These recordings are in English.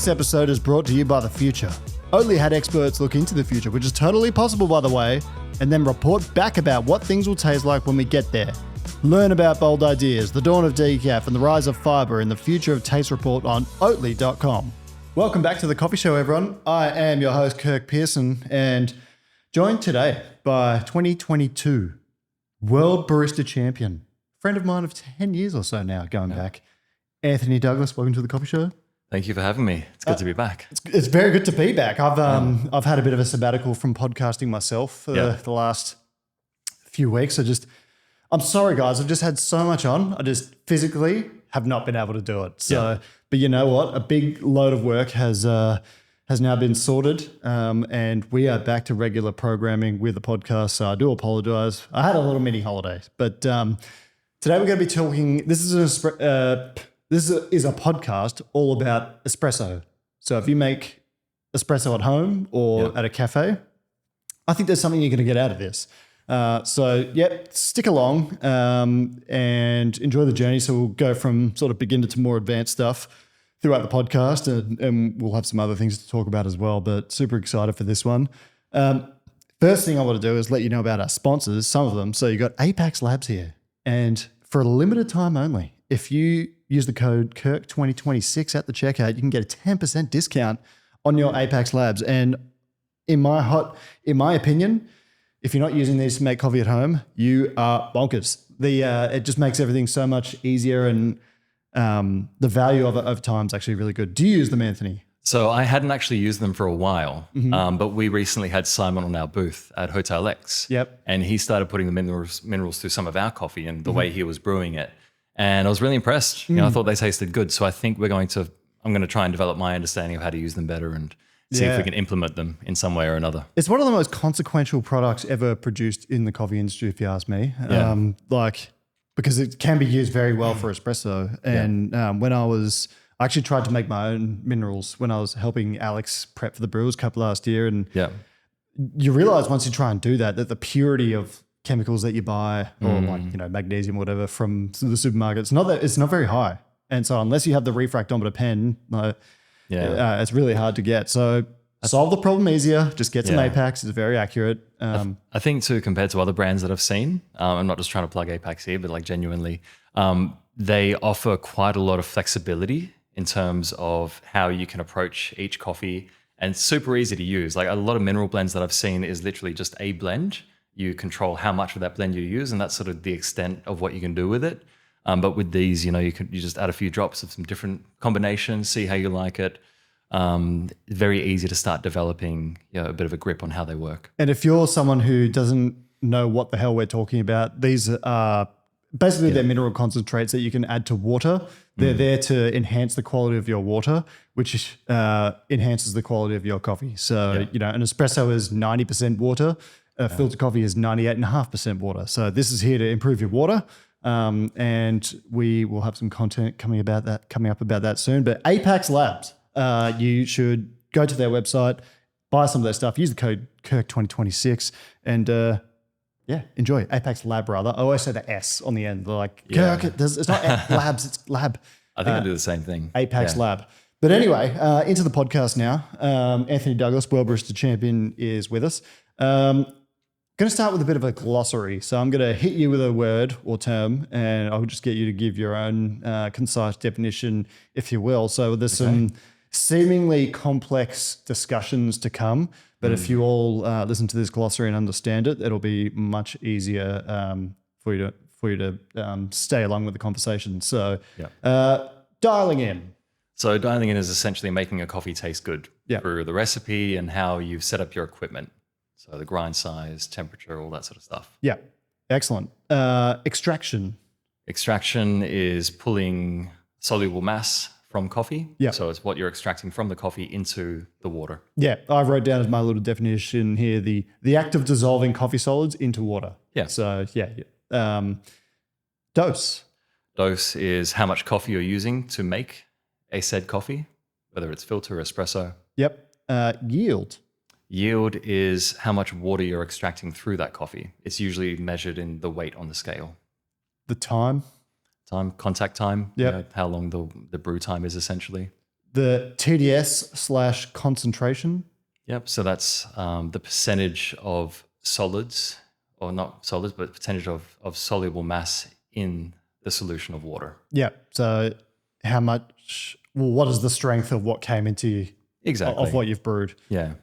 This episode is brought to you by the future. Oatly had experts look into the future, which is totally possible, by the way, and then report back about what things will taste like when we get there. Learn about bold ideas, the dawn of decaf, and the rise of fiber in the Future of Taste report on Oatly.com. Welcome back to the Coffee Show, everyone. I am your host, Kirk Pearson, and joined today by 2022 World Barista Champion, friend of mine of 10 years or so now, going back, Anthony Douglas. Welcome to the Coffee Show. Thank you for having me. It's good to be back. It's very good to be back. I've had a bit of a sabbatical from podcasting myself for the last few weeks. I'm sorry, guys. I've just had so much on. I just physically have not been able to do it. So, but you know what? A big load of work has now been sorted, and we are back to regular programming with the podcast. So I do apologize. I had a little mini holiday, but today we're going to be talking. This is a podcast all about espresso. So if you make espresso at home or at a cafe, I think there's something you're going to get out of this. Stick along and enjoy the journey. So we'll go from sort of beginner to more advanced stuff throughout the podcast, and we'll have some other things to talk about as well, but super excited for this one. First thing I want to do is let you know about our sponsors, some of them. So you got Apex Labs here, and for a limited time only, if you use the code KIRK2026 at the checkout, you can get a 10% discount on your Apex Labs. And in my opinion, if you're not using these to make coffee at home, you are bonkers. It just makes everything so much easier, and the value of it over time is actually really good. Do you use them, Anthony? So I hadn't actually used them for a while, but we recently had Simon on our booth at Hotel X. Yep. And he started putting the minerals through some of our coffee and the way he was brewing it. And I was really impressed. I thought they tasted good. So I think I'm going to try and develop my understanding of how to use them better and see if we can implement them in some way or another. It's one of the most consequential products ever produced in the coffee industry, if you ask me. Because it can be used very well for espresso. And I actually tried to make my own minerals when I was helping Alex prep for the Brewers Cup last year. And you realize once you try and do that the purity of chemicals that you buy, or magnesium, or whatever, from the supermarket, it's not very high. And so unless you have the refractometer pen, it's really hard to get. So solve the problem easier. Just get some Apex. It's very accurate. I think too, compared to other brands that I've seen, I'm not just trying to plug Apex here, but like genuinely, they offer quite a lot of flexibility in terms of how you can approach each coffee, and super easy to use. Like a lot of mineral blends that I've seen is literally just a blend. You control how much of that blend you use, and that's sort of the extent of what you can do with it. But with these, you just add a few drops of some different combinations, see how you like it. Very easy to start developing a bit of a grip on how they work. And if you're someone who doesn't know what the hell we're talking about, these are basically they're mineral concentrates that you can add to water. They're there to enhance the quality of your water, which enhances the quality of your coffee. So, an espresso is 90% water. Filter coffee is 98.5% water. So this is here to improve your water. And we will have some content coming up about that soon. But Apex Labs, you should go to their website, buy some of their stuff, use the code KIRK2026, and enjoy. Apex Lab, rather. I always say the S on the end. They're like, Kirk, it's not Labs, it's Lab. I think I do the same thing. Apex Lab. But anyway, into the podcast now. Anthony Douglas, World Barista Champion, is with us. Going to start with a bit of a glossary. So I'm going to hit you with a word or term, and I'll just get you to give your own concise definition, if you will. So there's some seemingly complex discussions to come, but if you all listen to this glossary and understand it, it'll be much easier for you to stay along with the conversation. So dialing in. So dialing in is essentially making a coffee taste good through the recipe and how you've set up your equipment. So the grind size, temperature, all that sort of stuff. Yeah, excellent. Extraction. Extraction is pulling soluble mass from coffee. Yeah. So it's what you're extracting from the coffee into the water. Yeah, I wrote down as my little definition here the act of dissolving coffee solids into water. Yeah. So dose. Dose is how much coffee you're using to make a said coffee, whether it's filter or espresso. Yep. Yield. Yield is how much water you're extracting through that coffee. It's usually measured in the weight on the scale. The time. Contact time. Yeah. How long the brew time is essentially. the TDS/concentration. Yep. So that's the percentage of solids, or not solids, but percentage of soluble mass in the solution of water. Yeah. So how much? Well, what is the strength of what came into Exactly of what you've brewed? Yeah.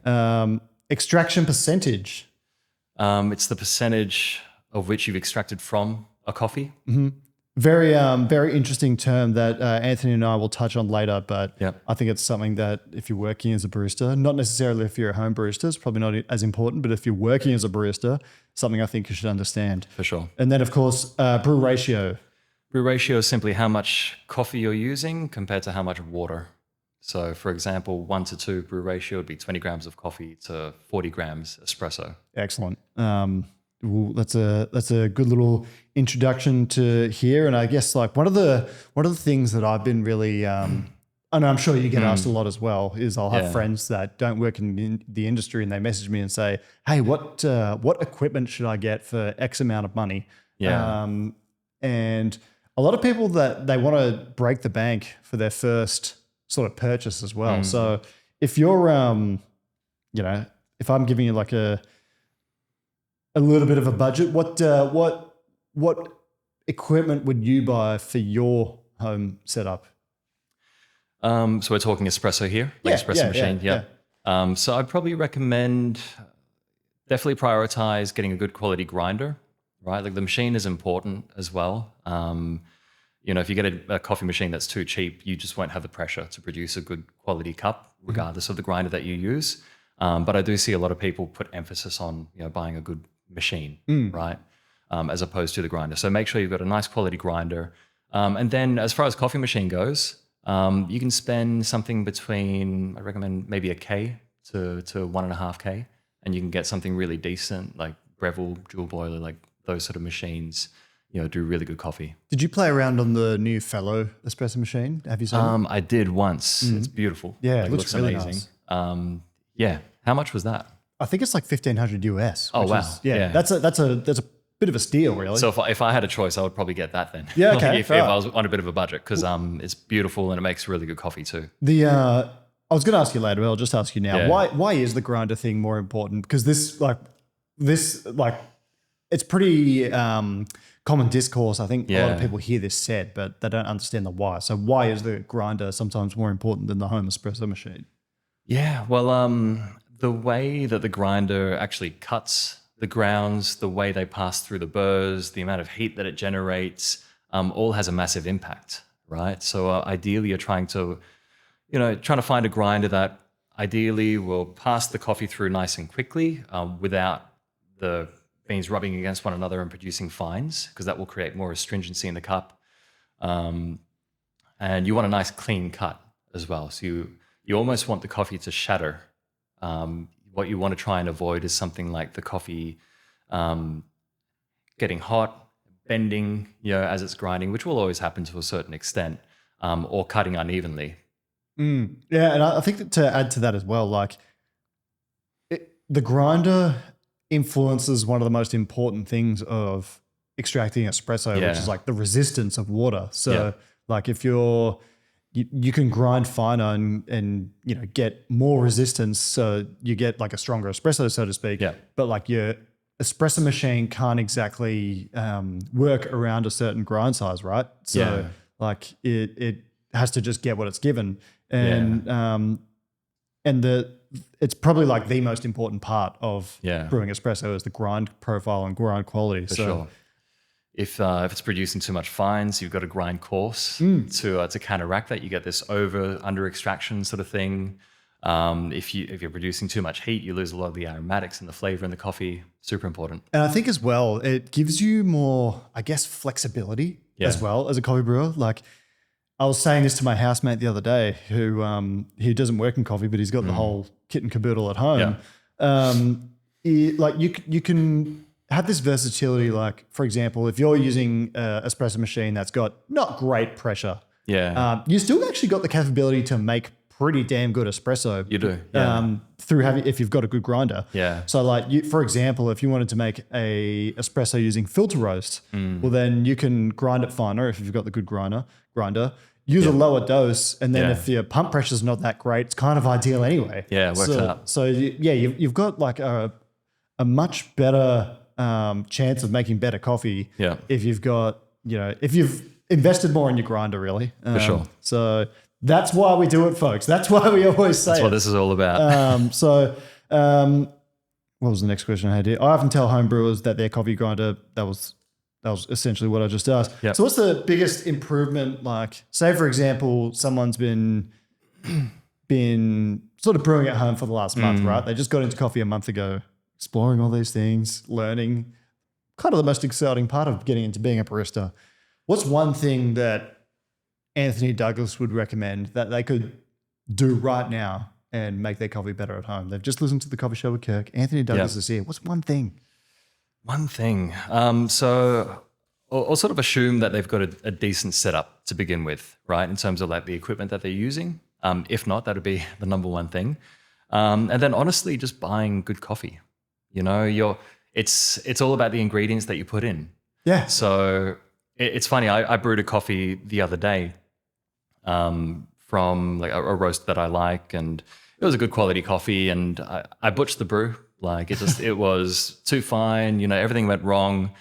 Extraction percentage. It's the percentage of which you've extracted from a coffee. Very, very interesting term that Anthony and I will touch on later, but Yep. I think it's something that if you're working as a barista, not necessarily if you're a home barista, it's probably not as important, but if you're working as a barista, something I think you should understand. For sure. And then, of course, brew ratio. Brew ratio is simply how much coffee you're using compared to how much water. So, for example, 1 to 2 brew ratio would be 20 grams of coffee to 40 grams espresso. Excellent. Well, that's a good little introduction to here, and I guess like one of the things that I've been really, and I'm sure you get asked a lot as well, is I'll have friends that don't work in the industry and they message me and say, "Hey, what equipment should I get for X amount of money?" Yeah. And a lot of people that they want to break the bank for their first sort of purchase as well. So if you're, if I'm giving you like a little bit of a budget, what equipment would you buy for your home setup? So we're talking espresso here, like espresso machine. Yeah. So I'd probably recommend definitely prioritize getting a good quality grinder, right? Like the machine is important as well. If you get a coffee machine that's too cheap, you just won't have the pressure to produce a good quality cup, regardless of the grinder that you use. But I do see a lot of people put emphasis on buying a good machine, right, as opposed to the grinder. So make sure you've got a nice quality grinder. And then as far as coffee machine goes, you can spend something between, I recommend maybe $1,000 to $1,500, and you can get something really decent, like Breville, dual boiler, like those sort of machines. Do really good coffee. Did you play around on the new Fellow espresso machine? Have you seen it? I did once. It's beautiful. Yeah, it looks really amazing. nice. Yeah. How much was that? I think it's like $1,500 US. Oh, wow. Yeah, that's a bit of a steal, really. So if I had a choice, I would probably get that then. Yeah, okay. if I was on a bit of a budget, because it's beautiful and it makes really good coffee too. I was going to ask you later, but I'll just ask you now. Yeah. Why is the grinder thing more important? Because this it's pretty common discourse. I think a lot of people hear this said, but they don't understand the why. So why is the grinder sometimes more important than the home espresso machine? Yeah, well, the way that the grinder actually cuts the grounds, the way they pass through the burrs, the amount of heat that it generates, all has a massive impact, right? So ideally, you're trying to find a grinder that ideally will pass the coffee through nice and quickly without the beans rubbing against one another and producing fines, because that will create more astringency in the cup. And you want a nice clean cut as well. So you almost want the coffee to shatter. What you want to try and avoid is something like the coffee getting hot, bending, as it's grinding, which will always happen to a certain extent, or cutting unevenly. Yeah, and I think that to add to that as well, like the grinder influences one of the most important things of extracting espresso, which is like the resistance of water. So like if you can grind finer and get more resistance, so you get like a stronger espresso, so to speak. Yeah. But like your espresso machine can't exactly work around a certain grind size, right? So like it has to just get what it's given, and it's probably like the most important part of brewing espresso is the grind profile and grind quality. For sure. If it's producing too much fines, you've got to grind coarse to counteract that. You get this under extraction sort of thing. If you're producing too much heat, you lose a lot of the aromatics and the flavor in the coffee. Super important. And I think as well, it gives you more, I guess, flexibility as well as a coffee brewer. Like I was saying this to my housemate the other day, who doesn't work in coffee, but he's got the whole kit and caboodle at home. You can have this versatility. Like for example, if you're using an espresso machine that's got not great pressure, you still actually got the capability to make pretty damn good espresso. You do, through if you've got a good grinder. Yeah. So like for example, if you wanted to make a espresso using filter roast, well then you can grind it finer if you've got the good grinder. use a lower dose, and then Yeah. if your pump pressure's not that great, it's kind of ideal anyway. Yeah, it works out. So you've got like a much better chance of making better coffee Yeah. if you've got, if you've invested more in your grinder, really. For sure. So that's why we do it, folks. That's why we always say That's what this is all about. What was the next question I had here? I often tell home brewers that their coffee grinder, that was essentially what I just asked. Yep. So what's the biggest improvement? Like, say for example, someone's been sort of brewing at home for the last month, right? They just got into coffee a month ago, exploring all these things, learning. Kind of the most exciting part of getting into being a barista. What's one thing that Anthony Douglas would recommend that they could do right now and make their coffee better at home? They've just listened to the Coffee Show with Kirk. Anthony Douglas is here. What's one thing? One thing. So I'll sort of assume that they've got a decent setup to begin with, right? In terms of like the equipment that they're using. If not, that'd be the number one thing. And then honestly, just buying good coffee. It's all about the ingredients that you put in. Yeah. So it's funny. I brewed a coffee the other day from like a roast that I like, and it was a good quality coffee. And I butchered the brew. Like it was too fine. Everything went wrong,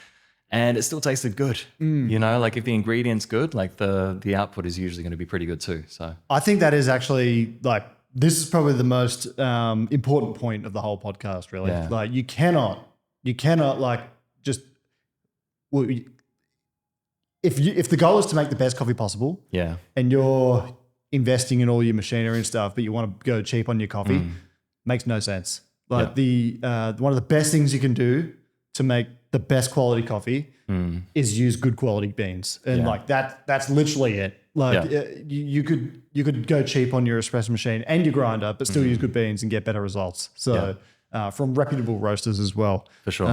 and it still tasted good. Like if the ingredients good, like the output is usually going to be pretty good too. So I think that is actually like, this is probably the most important point of the whole podcast, really. Yeah. Like you cannot like just, well, if the goal is to make the best coffee possible, yeah, and you're investing in all your machinery and stuff, but you want to go cheap on your coffee, makes no sense. Like one of the best things you can do to make the best quality coffee is use good quality beans, and like that's literally it. Like you could go cheap on your espresso machine and your grinder, but still use good beans and get better results. So from reputable roasters as well, for sure.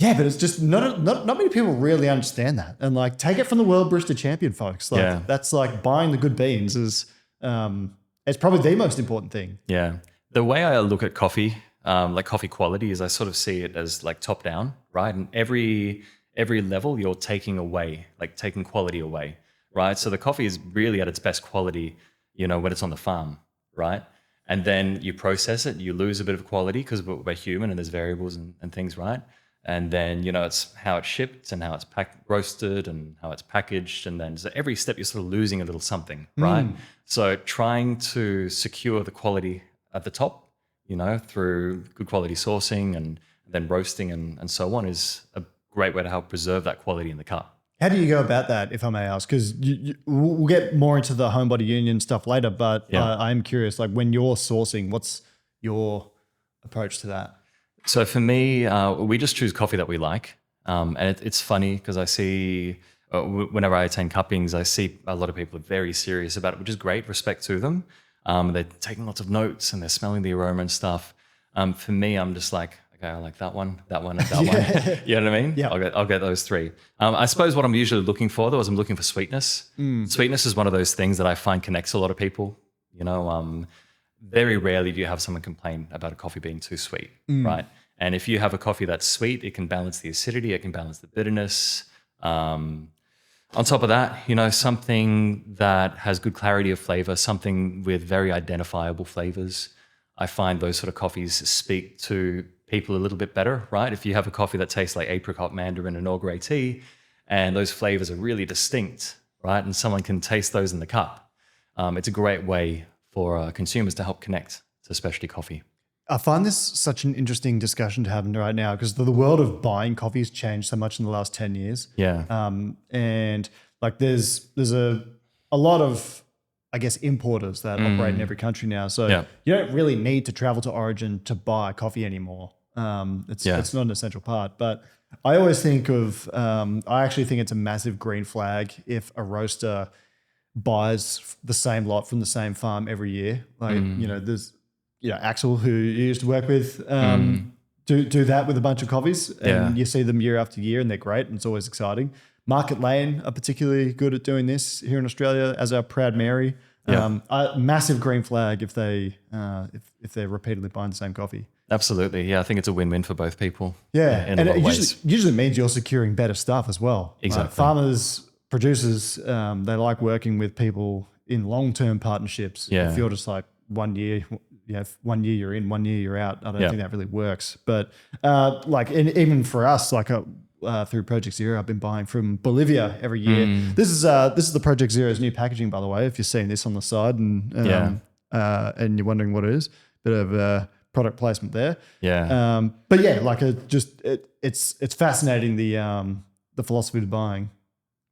But it's just not many people really understand that, and like take it from the World Barista Champion folks. Like that's like buying the good beans is it's probably the most important thing. Yeah. The way I look at coffee, like coffee quality, is I sort of see it as like top down, right? And every level you're taking quality away, right? So the coffee is really at its best quality, when it's on the farm, right? And then you process it, you lose a bit of quality because we're human and there's variables and things, right? And then, it's how it's shipped and how it's roasted and how it's packaged. And then so every step you're sort of losing a little something, right? So trying to secure the quality at the top, through good quality sourcing and then roasting and so on is a great way to help preserve that quality in the cup. How do you go about that, if I may ask? Because we'll get more into the homebody union stuff later, but I'm curious, like when you're sourcing, what's your approach to that? So for me, we just choose coffee that we like. And it's funny because I see, whenever I attend cuppings, I see a lot of people are very serious about it, which is great, respect to them. They're taking lots of notes and they're smelling the aroma and stuff. For me, I'm just like, okay, I like that one, and that one. You know what I mean? Yeah. I'll get those three. I suppose what I'm usually looking for though is I'm looking for sweetness. Sweetness is one of those things that I find connects a lot of people. Very rarely do you have someone complain about a coffee being too sweet, right? And if you have a coffee that's sweet, it can balance the acidity, it can balance the bitterness. On top of that, something that has good clarity of flavor, something with very identifiable flavors. I find those sort of coffees speak to people a little bit better, right? If you have a coffee that tastes like apricot, mandarin, and Earl Grey tea, and those flavors are really distinct, right? And someone can taste those in the cup. It's a great way for consumers to help connect to specialty coffee. I find this such an interesting discussion to have right now because the world of buying coffee has changed so much in the last 10 years. Yeah. And like there's a lot of, I guess, importers that operate in every country now. So you don't really need to travel to origin to buy coffee anymore. It's not an essential part. But I always think of, I actually think it's a massive green flag if a roaster buys the same lot from the same farm every year. Like, there's, Axel, who you used to work with, do that with a bunch of coffees, and you see them year after year, and they're great, and it's always exciting. Market Lane are particularly good at doing this here in Australia, as our Proud Mary. Massive green flag if they if they're repeatedly buying the same coffee. Absolutely, yeah. I think it's a win-win for both people. Yeah, in and a lot it of ways. usually means you're securing better stuff as well. Exactly. Farmers producers, they like working with people in long-term partnerships. Yeah. If you're just like 1 year, 1 year you're in, 1 year you're out, I don't think that really works. But even for us, through Project Zero, I've been buying from Bolivia every year. This is the Project Zero's new packaging, by the way. If you're seeing this on the side and you're wondering what it is, bit of product placement there. Yeah. But yeah, it's fascinating the philosophy of buying.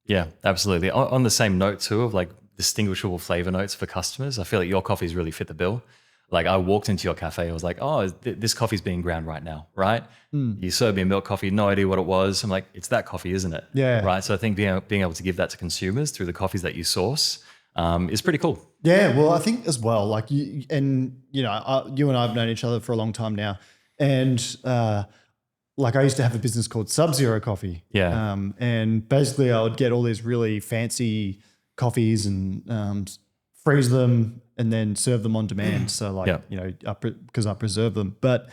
Yeah, absolutely. On the same note too of like distinguishable flavor notes for customers, I feel like your coffees really fit the bill. Like I walked into your cafe, I was like, oh, this coffee's being ground right now, right? You served me a milk coffee, no idea what it was. I'm like, it's that coffee, isn't it? Yeah. Right. So I think being able to give that to consumers through the coffees that you source is pretty cool. Yeah, well, I think as well, like you and I have known each other for a long time now, and like I used to have a business called Sub-Zero Coffee. Yeah. And basically I would get all these really fancy coffees and freeze them and then serve them on demand. So because I preserve them. But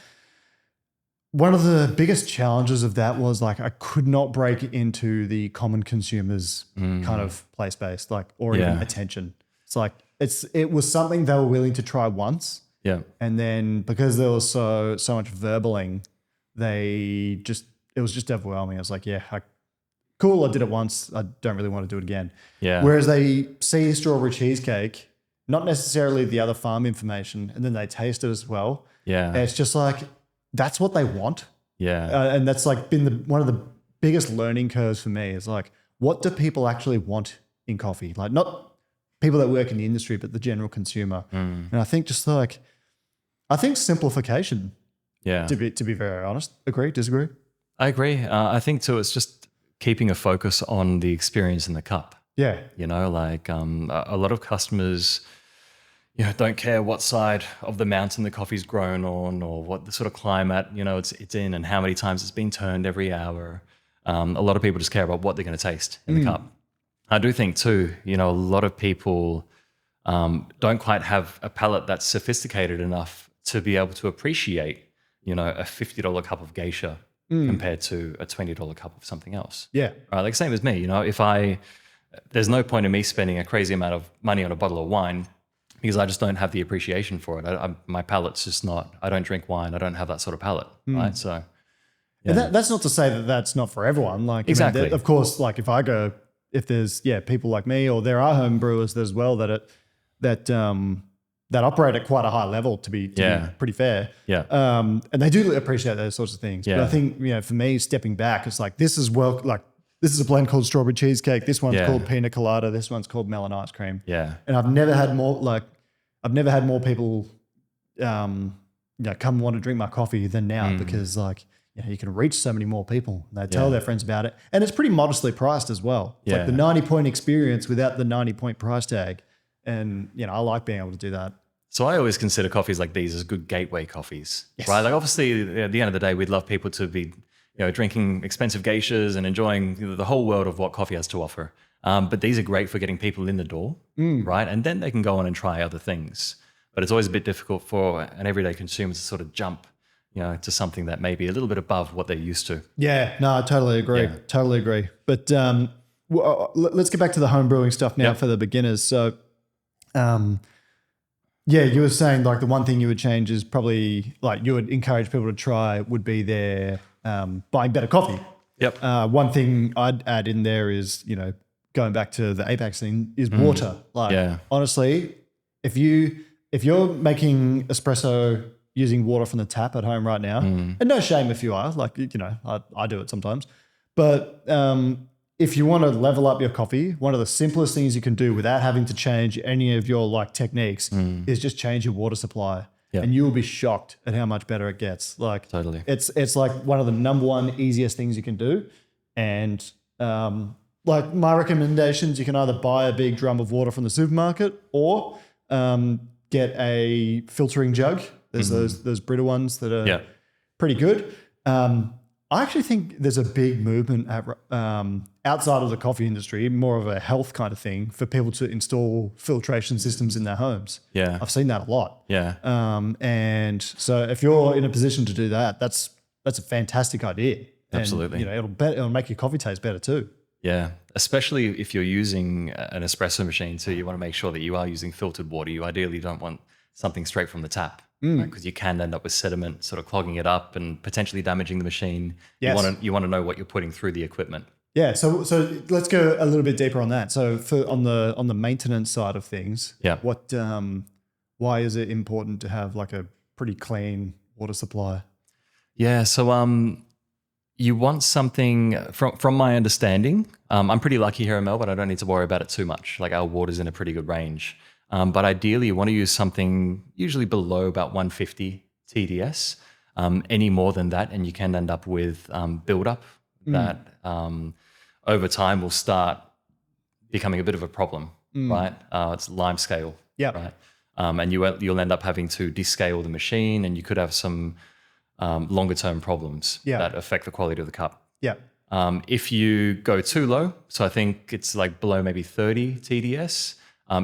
one of the biggest challenges of that was like I could not break into the common consumers kind of play space, or even attention. It's like it was something they were willing to try once. Yeah. And then because there was so much verbaling, it was just overwhelming. I was like, cool, I did it once. I don't really want to do it again. Yeah. Whereas they see strawberry cheesecake, not necessarily the other farm information, and then they taste it as well. Yeah. And it's just like, that's what they want. Yeah. And that's like been one of the biggest learning curves for me is like, what do people actually want in coffee? Like not people that work in the industry, but the general consumer. And I think simplification. Yeah. To be very honest. Agree, disagree? I agree. I think too, it's just keeping a focus on the experience in the cup. Yeah. A lot of customers, don't care what side of the mountain the coffee's grown on or what the sort of climate, it's in and how many times it's been turned every hour. A lot of people just care about what they're going to taste in the cup. I do think too, a lot of people don't quite have a palate that's sophisticated enough to be able to appreciate a $50 cup of geisha compared to a $20 cup of something else. Yeah. Right. Like same as me, there's no point in me spending a crazy amount of money on a bottle of wine because I just don't have the appreciation for it. My palate's just not, I don't drink wine. I don't have that sort of palate. Right. So. Yeah. And that's not to say that that's not for everyone. Like, exactly. Of course, like if there's people like me or there are home brewers as well that operate at quite a high level to be pretty fair. Yeah. And they do appreciate those sorts of things. Yeah. But I think, for me, stepping back, it's like, this is a blend called strawberry cheesecake. This one's called pina colada. This one's called melon ice cream. Yeah. And I've never had more people, come and want to drink my coffee than now because you can reach so many more people. They tell their friends about it. And it's pretty modestly priced as well. It's like the 90-point experience without the 90-point price tag. And, I like being able to do that. So I always consider coffees like these as good gateway coffees, right? Like obviously at the end of the day, we'd love people to be, drinking expensive geishas and enjoying the whole world of what coffee has to offer. But these are great for getting people in the door, right? And then they can go on and try other things. But it's always a bit difficult for an everyday consumer to sort of jump, to something that may be a little bit above what they're used to. Yeah, no, I totally agree. Yeah. Totally agree. But let's get back to the home brewing stuff now for the beginners. So, you were saying like the one thing you would change is probably like you would encourage people to try would be their buying better coffee. Yep. One thing I'd add in there is, going back to the Apex thing is water. Honestly, if you're making espresso using water from the tap at home right now, and no shame if you are, I do it sometimes, but if you want to level up your coffee, one of the simplest things you can do without having to change any of your techniques is just change your water supply. Yep. And you will be shocked at how much better it gets. Totally. It's like one of the number one easiest things you can do. And my recommendations, you can either buy a big drum of water from the supermarket or get a filtering jug. There's those Brita ones that are pretty good. I actually think there's a big movement outside of the coffee industry, more of a health kind of thing, for people to install filtration systems in their homes. Yeah. I've seen that a lot. Yeah. And so if you're in a position to do that, that's a fantastic idea. Absolutely. And, it'll make your coffee taste better too. Yeah, especially if you're using an espresso machine too, you want to make sure that you are using filtered water. You ideally don't want something straight from the tap, because you can end up with sediment sort of clogging it up and potentially damaging the machine. Yes. You want to know what you're putting through the equipment. Yeah, so let's go a little bit deeper on that. So on the maintenance side of things, what why is it important to have like a pretty clean water supply? Yeah, so you want something, from my understanding, I'm pretty lucky here in Melbourne. I don't need to worry about it too much. Like our water's in a pretty good range. But ideally, you want to use something usually below about 150 TDS. Any more than that, and you can end up with buildup that over time will start becoming a bit of a problem, right? It's lime scale, right? And you'll end up having to descale the machine, and you could have some longer term problems that affect the quality of the cup. Yeah. If you go too low, so I think it's like below maybe 30 TDS,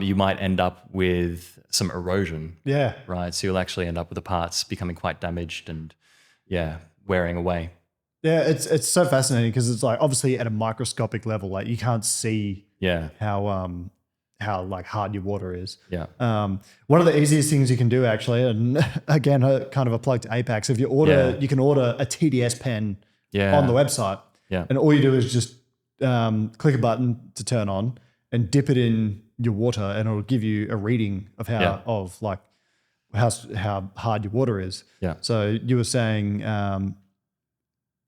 you might end up with some erosion. Yeah. Right. So you'll actually end up with the parts becoming quite damaged and wearing away. Yeah, it's so fascinating because it's like obviously at a microscopic level, like you can't see how like hard your water is. Yeah. One of the easiest things you can do actually, and again, kind of a plug to Apex, if you order, you can order a TDS pen on the website. Yeah. And all you do is just click a button to turn on and dip it in your water, and it'll give you a reading of how hard your water is. Yeah. So you were saying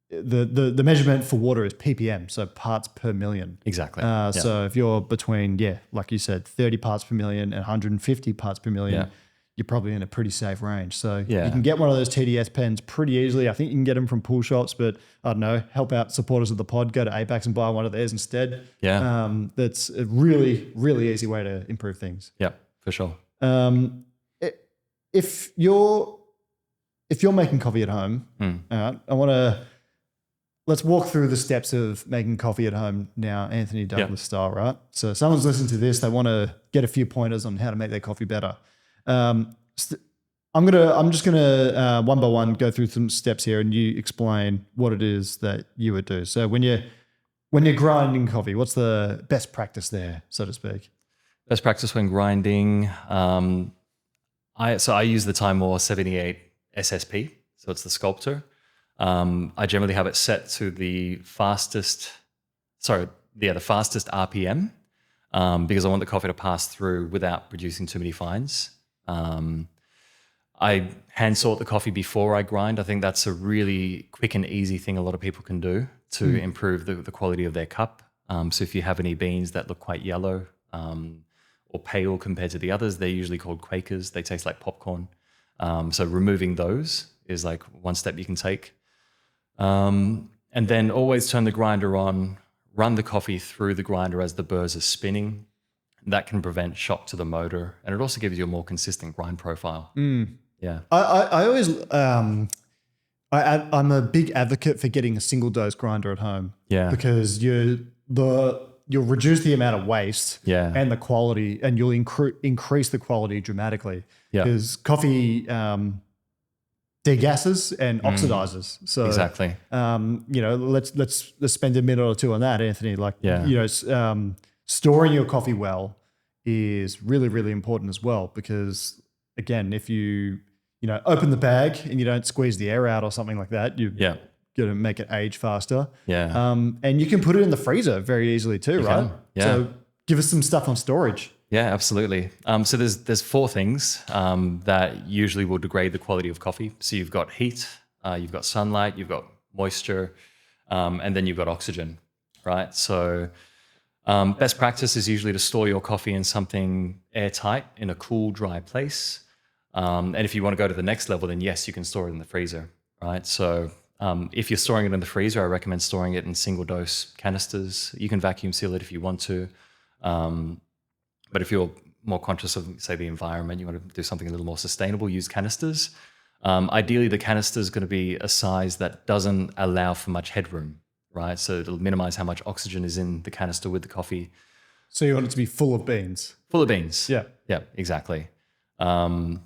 the measurement for water is ppm, so parts per million. Exactly. So if you're between, like you said, 30 parts per million and 150 parts per million, you're probably in a pretty safe range. So you can get one of those TDS pens pretty easily. I think you can get them from pool shops, but I don't know, help out supporters of the pod, go to Apex and buy one of theirs instead. Yeah. That's a really, really easy way to improve things. Yeah, for sure. If you're making coffee at home, let's walk through the steps of making coffee at home now, Anthony Douglas style, right? So someone's listening to this, they want to get a few pointers on how to make their coffee better. I'm just gonna one by one go through some steps here, and you explain what it is that you would do. So when you're grinding coffee, what's the best practice there, so to speak? Best practice when grinding, I use the Time War 78 SSP, so it's the sculptor. I generally have it set to the fastest RPM, because I want the coffee to pass through without producing too many fines. I hand sort the coffee before I grind. I think that's a really quick and easy thing a lot of people can do to improve the quality of their cup. So if you have any beans that look quite yellow or pale compared to the others, they're usually called Quakers. They taste like popcorn. So removing those is like one step you can take. And then always turn the grinder on, run the coffee through the grinder as the burrs are spinning. That can prevent shock to the motor, and it also gives you a more consistent grind profile. Yeah. I always, I'm a big advocate for getting a single dose grinder at home. Yeah. Because you'll reduce the amount of waste and the quality, and you'll increase the quality dramatically. Yeah. Because coffee degasses and oxidizes. So exactly. Let's spend a minute or two on that, Anthony. Storing your coffee well is really, really important as well, because again, if you open the bag and you don't squeeze the air out or something like that, you're going to make it age faster. Yeah. And you can put it in the freezer very easily too, right? Yeah. So give us some stuff on storage. Yeah, absolutely. So there's four things that usually will degrade the quality of coffee. So you've got heat, you've got sunlight, you've got moisture, and then you've got oxygen, right? So best practice is usually to store your coffee in something airtight in a cool, dry place. And if you want to go to the next level, then yes, you can store it in the freezer, right? So if you're storing it in the freezer, I recommend storing it in single dose canisters. You can vacuum seal it if you want to. But if you're more conscious of, say, the environment, you want to do something a little more sustainable, use canisters. Ideally, the canister is going to be a size that doesn't allow for much headroom, right? So it'll minimize how much oxygen is in the canister with the coffee. So you want it to be full of beans? Full of beans. Yeah. Yeah, exactly. And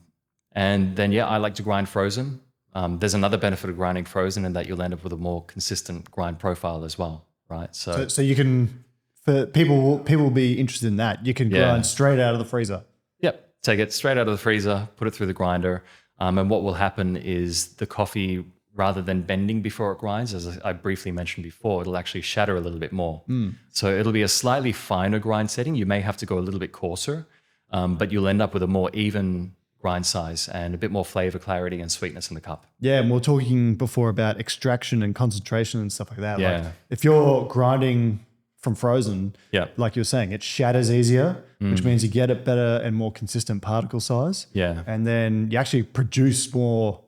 then, I like to grind frozen. There's another benefit of grinding frozen in that you'll end up with a more consistent grind profile as well, right? So you can, for people will be interested in that. You can grind straight out of the freezer. Yep. Take it straight out of the freezer, put it through the grinder. And what will happen is the coffee, rather than bending before it grinds, as I briefly mentioned before, it'll actually shatter a little bit more. So it'll be a slightly finer grind setting. You may have to go a little bit coarser, but you'll end up with a more even grind size and a bit more flavor, clarity, and sweetness in the cup. Yeah, and we we're talking before about extraction and concentration and stuff like that. Yeah. Like if you're grinding from frozen, like you were saying, it shatters easier, which means you get a better and more consistent particle size. Yeah. And then you actually produce more,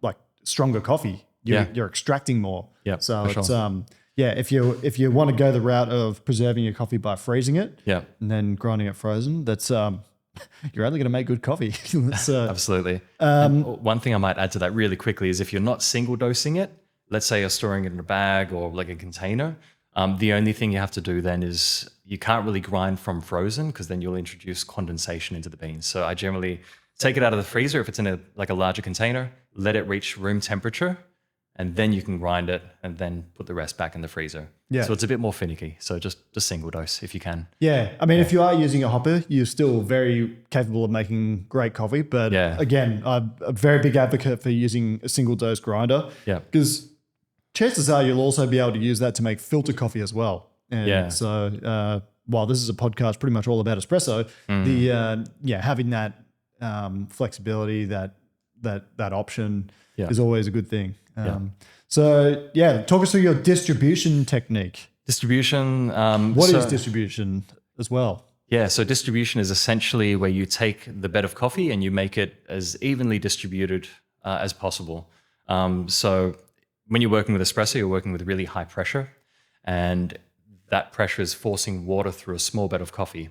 like stronger coffee. You're extracting more. Yeah. So it's sure. if you want to go the route of preserving your coffee by freezing it, and then grinding it frozen, that's you're only going to make good coffee. Absolutely. And one thing I might add to that really quickly is if you're not single dosing it, let's say you're storing it in a bag or like a container, the only thing you have to do then is you can't really grind from frozen because then you'll introduce condensation into the beans. So I generally take it out of the freezer if it's in a larger container, let it reach room temperature, and then you can grind it and then put the rest back in the freezer. Yeah. So it's a bit more finicky. So just single dose if you can. Yeah. I mean, if you are using a hopper, you're still very capable of making great coffee. But again, I'm a very big advocate for using a single dose grinder. Yeah. Because chances are you'll also be able to use that to make filter coffee as well. And so while this is a podcast pretty much all about espresso, having that flexibility, that option is always a good thing. So talk us through your distribution technique. Distribution. What is distribution as well? Yeah, so distribution is essentially where you take the bed of coffee and you make it as evenly distributed as possible. So when you're working with espresso, you're working with really high pressure, and that pressure is forcing water through a small bed of coffee,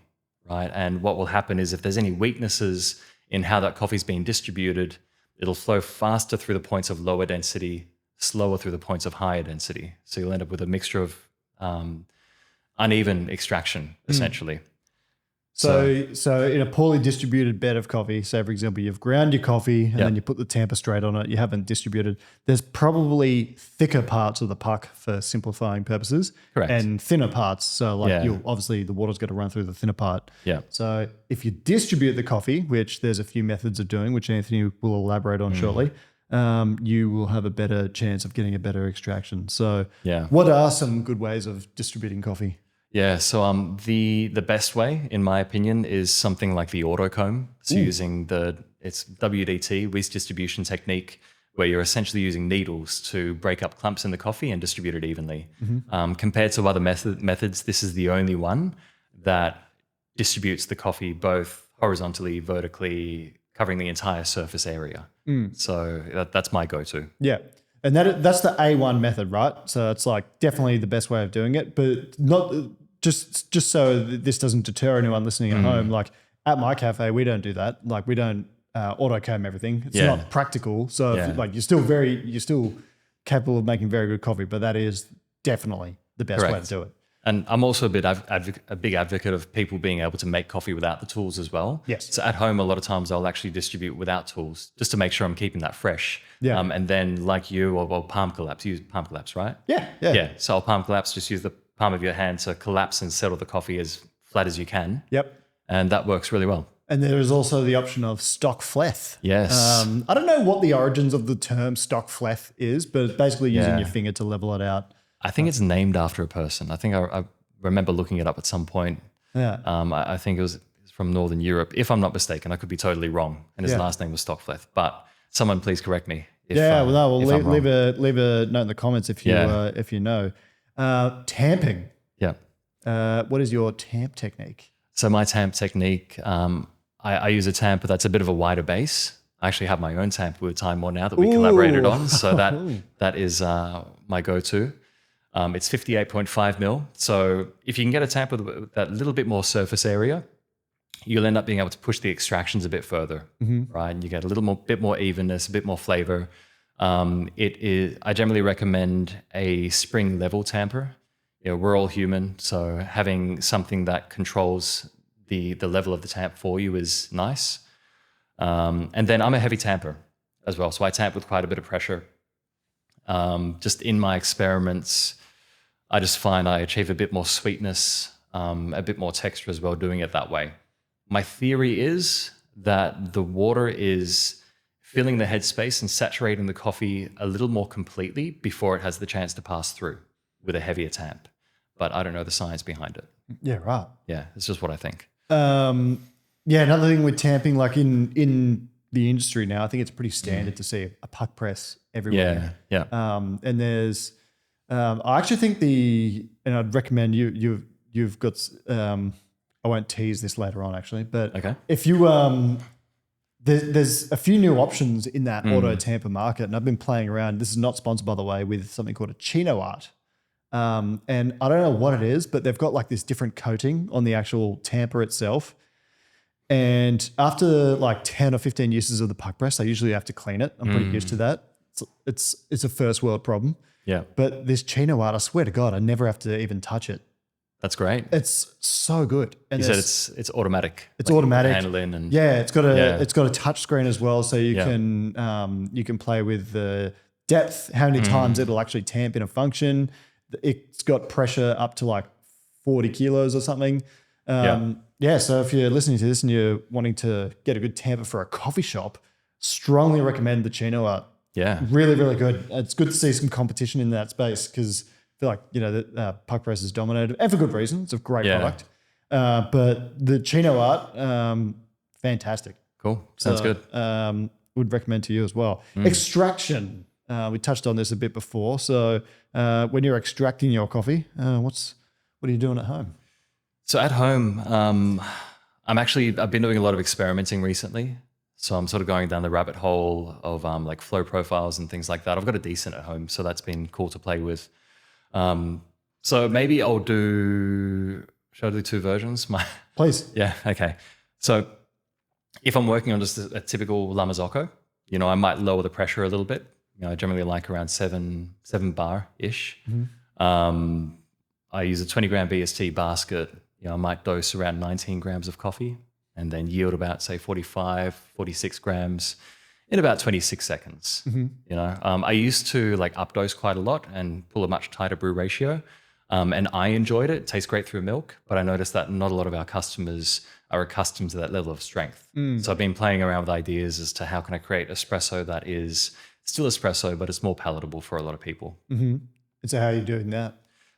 right? And what will happen is if there's any weaknesses in how that coffee is being distributed, it'll flow faster through the points of lower density, slower through the points of higher density. So you'll end up with a mixture of uneven extraction, essentially. So in a poorly distributed bed of coffee, say for example, you've ground your coffee and then you put the tamper straight on it, you haven't distributed, there's probably thicker parts of the puck for simplifying purposes. Correct. And thinner parts. So obviously the water's got to run through the thinner part. Yeah. So if you distribute the coffee, which there's a few methods of doing, which Anthony will elaborate on shortly, you will have a better chance of getting a better extraction. So what are some good ways of distributing coffee? Yeah, so the best way, in my opinion, is something like the autocomb. So using it's WDT, whiz distribution technique, where you're essentially using needles to break up clumps in the coffee and distribute it evenly. Compared to other methods, this is the only one that distributes the coffee both horizontally, vertically, covering the entire surface area. So that's my go-to. Yeah. And that's the A1 method, right? So it's like definitely the best way of doing it, but not just so this doesn't deter anyone listening at home. Like at my cafe, we don't do that. Like we don't autocomb everything. It's not practical. So you're still capable of making very good coffee, but that is definitely the best way to do it. And I'm also a big advocate of people being able to make coffee without the tools as well. Yes. So at home, a lot of times I'll actually distribute without tools just to make sure I'm keeping that fresh. Yeah. And then like you, or palm collapse, you use palm collapse, right? Yeah. So I'll palm collapse, just use the palm of your hand to collapse and settle the coffee as flat as you can. Yep. And that works really well. And there is also the option of stock fleth. Yes. I don't know what the origins of the term stock fleth is, but it's basically using your finger to level it out. I think it's named after a person. I think I remember looking it up at some point. Yeah. I think it was from Northern Europe, if I'm not mistaken. I could be totally wrong. And his last name was Stockfleth. But someone please correct me. Leave a note in the comments if you know. Tamping. Yeah. What is your tamp technique? So my tamp technique, I use a tamper that's a bit of a wider base. I actually have my own tamper with Time More now that we collaborated on. So that is my go-to. It's 58.5 mil. So if you can get a tamper with that little bit more surface area, you'll end up being able to push the extractions a bit further, right? And you get a bit more evenness, a bit more flavor. I generally recommend a spring level tamper. We're all human, so having something that controls the level of the tamp for you is nice. And then I'm a heavy tamper as well, so I tamp with quite a bit of pressure. Just in my experiments, I just find I achieve a bit more sweetness, a bit more texture as well doing it that way. My theory is that the water is filling the headspace and saturating the coffee a little more completely before it has the chance to pass through with a heavier tamp. But I don't know the science behind it. Yeah, right. Yeah, it's just what I think. Yeah, another thing with tamping, like in the industry now, I think it's pretty standard to see a puck press everywhere. Yeah. And there's, I actually think and I'd recommend you've got, I won't tease this later on actually, but Okay. if you, there's a few new options in that auto tamper market, and I've been playing around. This is not sponsored, by the way, with something called a chino art. And I don't know what it is, but they've got like this different coating on the actual tamper itself. And after like 10 or 15 uses of the puck press, I usually have to clean it. I'm pretty used to that. It's a first world problem. Yeah. But this chino art, I swear to God, I never have to even touch it. That's great. It's so good. And You said it's automatic. it's automatic. Handle in and Yeah, it's got a touch screen as well, so you can play with the depth, how many times it'll actually tamp in a function. It's got pressure up to like 40 kilos or something. Yeah, so if you're listening to this and you're wanting to get a good tamper for a coffee shop, strongly recommend the chino art. Yeah. Really, really good. It's good to see some competition in that space because I feel like, the puck press is dominated, and for good reason. It's a great product. But the chino art, fantastic. Cool. Sounds good. Would recommend to you as well. Extraction. We touched on this a bit before. So when you're extracting your coffee, what are you doing at home? So at home, I've been doing a lot of experimenting recently. So I'm sort of going down the rabbit hole of like flow profiles and things like that. I've got a decent at home, so that's been cool to play with. So maybe should I do two versions? Please. Yeah, okay. So if I'm working on just a typical La Marzocco, I might lower the pressure a little bit. I generally like around 7 bar-ish. I use a 20 gram BST basket. I might dose around 19 grams of coffee and then yield about, say, 45, 46 grams in about 26 seconds. I used to like updose quite a lot and pull a much tighter brew ratio. And I enjoyed it. It tastes great through milk, but I noticed that not a lot of our customers are accustomed to that level of strength. So I've been playing around with ideas as to how can I create espresso that is still espresso, but it's more palatable for a lot of people. And so how are you doing that?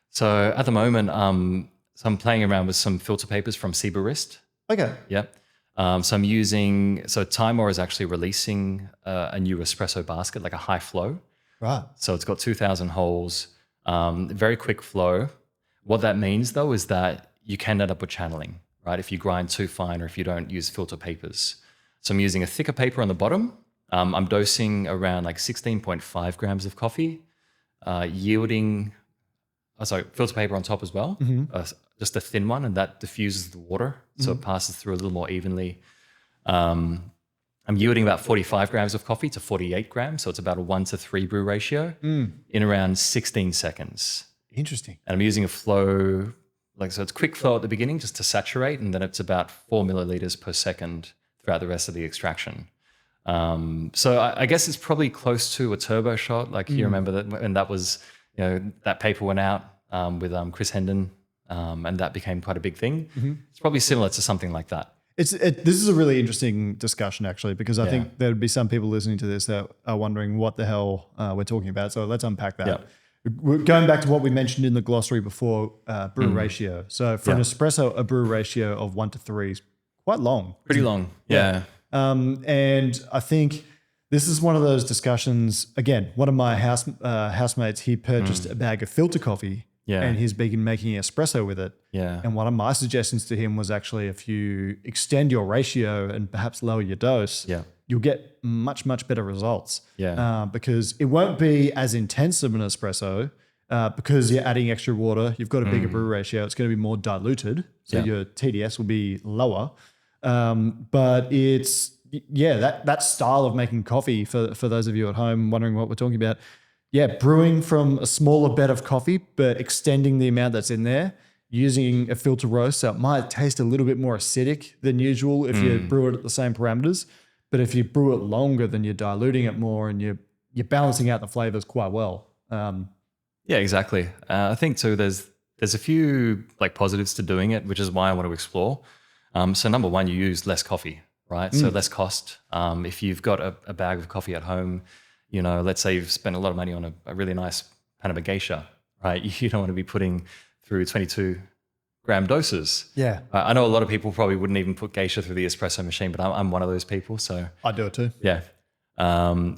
So at the moment, so I'm playing around with some filter papers from Barista. Okay. Yeah. So Timor is actually releasing a new espresso basket, like a high flow. Right. So it's got 2,000 holes, very quick flow. What that means though is that you can end up with channeling, right? If you grind too fine or if you don't use filter papers. So I'm using a thicker paper on the bottom. I'm dosing around like 16.5 grams of coffee, yielding, filter paper on top as well, just a thin one, and that diffuses the water, so it passes through a little more evenly. I'm yielding about 45 grams of coffee to 48 grams, so it's about a 1-to-3 brew ratio in around 16 seconds. Interesting. And I'm using a flow, so it's quick flow at the beginning just to saturate, and then it's about 4 milliliters per second throughout the rest of the extraction. So I guess it's probably close to a turbo shot. Like you remember that when that was, that paper went out with Chris Hendon, and that became quite a big thing. It's probably similar to something like that. This is a really interesting discussion actually, because I think there'd be some people listening to this that are wondering what the hell we're talking about. So let's unpack that. We're going back to what we mentioned in the glossary before, brew ratio. So for an espresso, a brew ratio of 1-to-3 is quite long. Pretty long. Yeah. And I think this is one of those discussions. Again, one of my housemates, he purchased a bag of filter coffee, and he's been making espresso with it. Yeah. And one of my suggestions to him was actually, if you extend your ratio and perhaps lower your dose, you'll get much, much better results. Because it won't be as intense of an espresso because you're adding extra water. You've got a bigger brew ratio. It's going to be more diluted, so your TDS will be lower. But it's that style of making coffee for those of you at home wondering what we're talking about. Brewing from a smaller bed of coffee, but extending the amount that's in there, using a filter roast, so it might taste a little bit more acidic than usual if you brew it at the same parameters. But if you brew it longer, then you're diluting it more and you're balancing out the flavors quite well. Yeah, exactly. I think too. There's a few like positives to doing it, which is why I want to explore. So number one, you use less coffee, right? So less cost. If you've got a bag of coffee at home, let's say you've spent a lot of money on a really nice Panama geisha, right? You don't want to be putting through 22-gram doses. Yeah. I know a lot of people probably wouldn't even put geisha through the espresso machine, but I'm one of those people. So I do it too. yeah.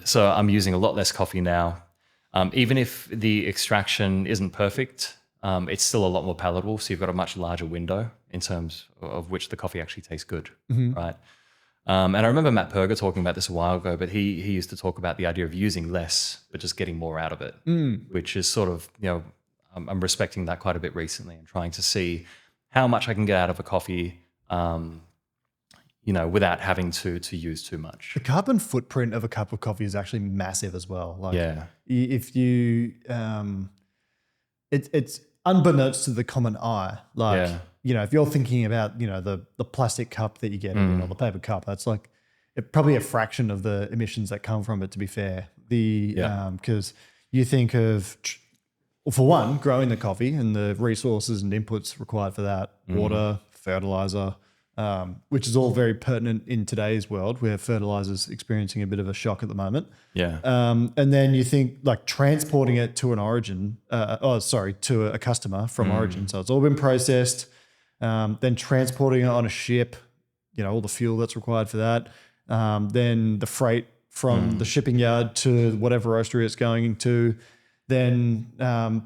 So I'm using a lot less coffee now. Even if the extraction isn't perfect, it's still a lot more palatable. So you've got a much larger window in terms of which the coffee actually tastes good, right? And I remember Matt Perger talking about this a while ago, but he used to talk about the idea of using less, but just getting more out of it, which is sort of, I'm respecting that quite a bit recently and trying to see how much I can get out of a coffee, without having to use too much. The carbon footprint of a cup of coffee is actually massive as well. Like Yeah. if you, it's unbeknownst to the common eye. Like, if you're thinking about, the plastic cup that you get in or the paper cup, that's like probably a fraction of the emissions that come from it, to be fair. Because you think of, for one, growing the coffee and the resources and inputs required for that, water, fertilizer, which is all very pertinent in today's world where fertilizer's experiencing a bit of a shock at the moment. Yeah. And then you think like transporting it to an origin, to a customer from origin. So it's all been processed, then transporting it on a ship, all the fuel that's required for that. Then the freight from the shipping yard to whatever roastery it's going to, then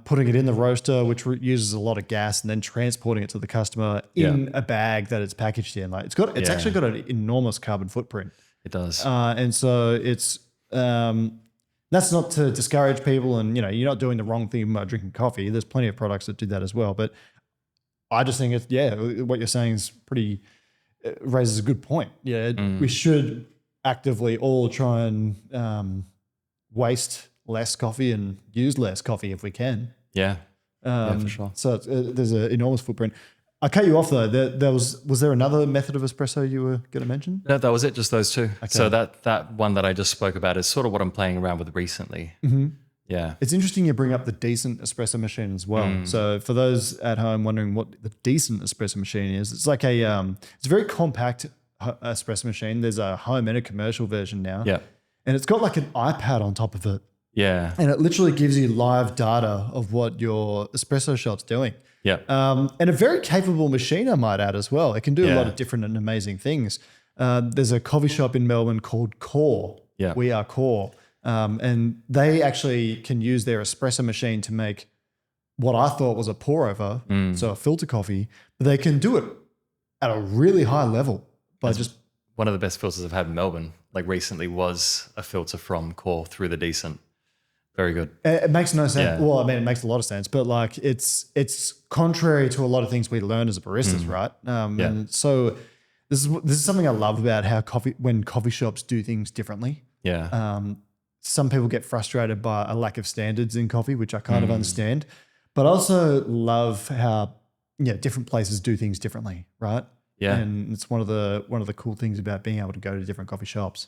putting it in the roaster, which uses a lot of gas, and then transporting it to the customer in a bag that it's packaged in. Like it's actually got an enormous carbon footprint. It does. And so it's that's not to discourage people, and you're not doing the wrong thing by drinking coffee. There's plenty of products that do that as well. But I just think what you're saying is pretty raises a good point. Yeah, we should actively all try and waste less coffee and use less coffee if we can. Yeah. For sure. So there's an enormous footprint. I cut you off though. Was there another method of espresso you were going to mention? No, that was it. Just those two. Okay. So that one that I just spoke about is sort of what I'm playing around with recently. Mm-hmm. Yeah. It's interesting you bring up the decent espresso machine as well. So for those at home wondering what the decent espresso machine is, it's like it's a very compact espresso machine. There's a home and a commercial version now. Yeah. And it's got like an iPad on top of it. Yeah. And it literally gives you live data of what your espresso shot's doing. Yeah. And a very capable machine, I might add, as well. It can do a lot of different and amazing things. There's a coffee shop in Melbourne called Core. Yeah. We Are Core. And they actually can use their espresso machine to make what I thought was a pour over, so a filter coffee, but they can do it at a really high level by just... One of the best filters I've had in Melbourne, like recently, was a filter from Core through the Decent. Very good. It makes no sense. Yeah. Well, I mean, it makes a lot of sense, but like it's contrary to a lot of things we learn as baristas, right? And so this is something I love about how when coffee shops do things differently. Yeah. Some people get frustrated by a lack of standards in coffee, which I kind of understand, but I also love how different places do things differently, right? Yeah. And it's one of the cool things about being able to go to different coffee shops.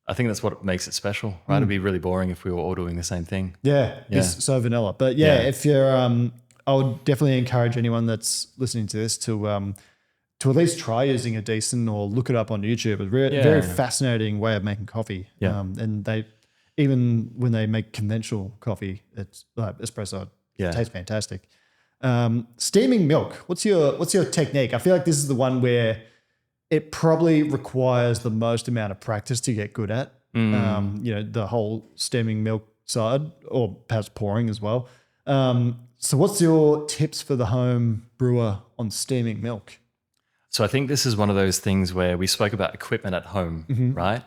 I think that's what makes it special, right? It'd be really boring if we were all doing the same thing. Yeah. It's so vanilla. But if you're, I would definitely encourage anyone that's listening to this to at least try using a Decent or look it up on YouTube. It's a very fascinating way of making coffee. Yeah. And even when they make conventional coffee, it's like espresso, it tastes fantastic. Steaming milk. What's your technique? I feel like this is the one where it probably requires the most amount of practice to get good at. The whole steaming milk side, or perhaps pouring as well. So what's your tips for the home brewer on steaming milk? So I think this is one of those things where we spoke about equipment at home, right?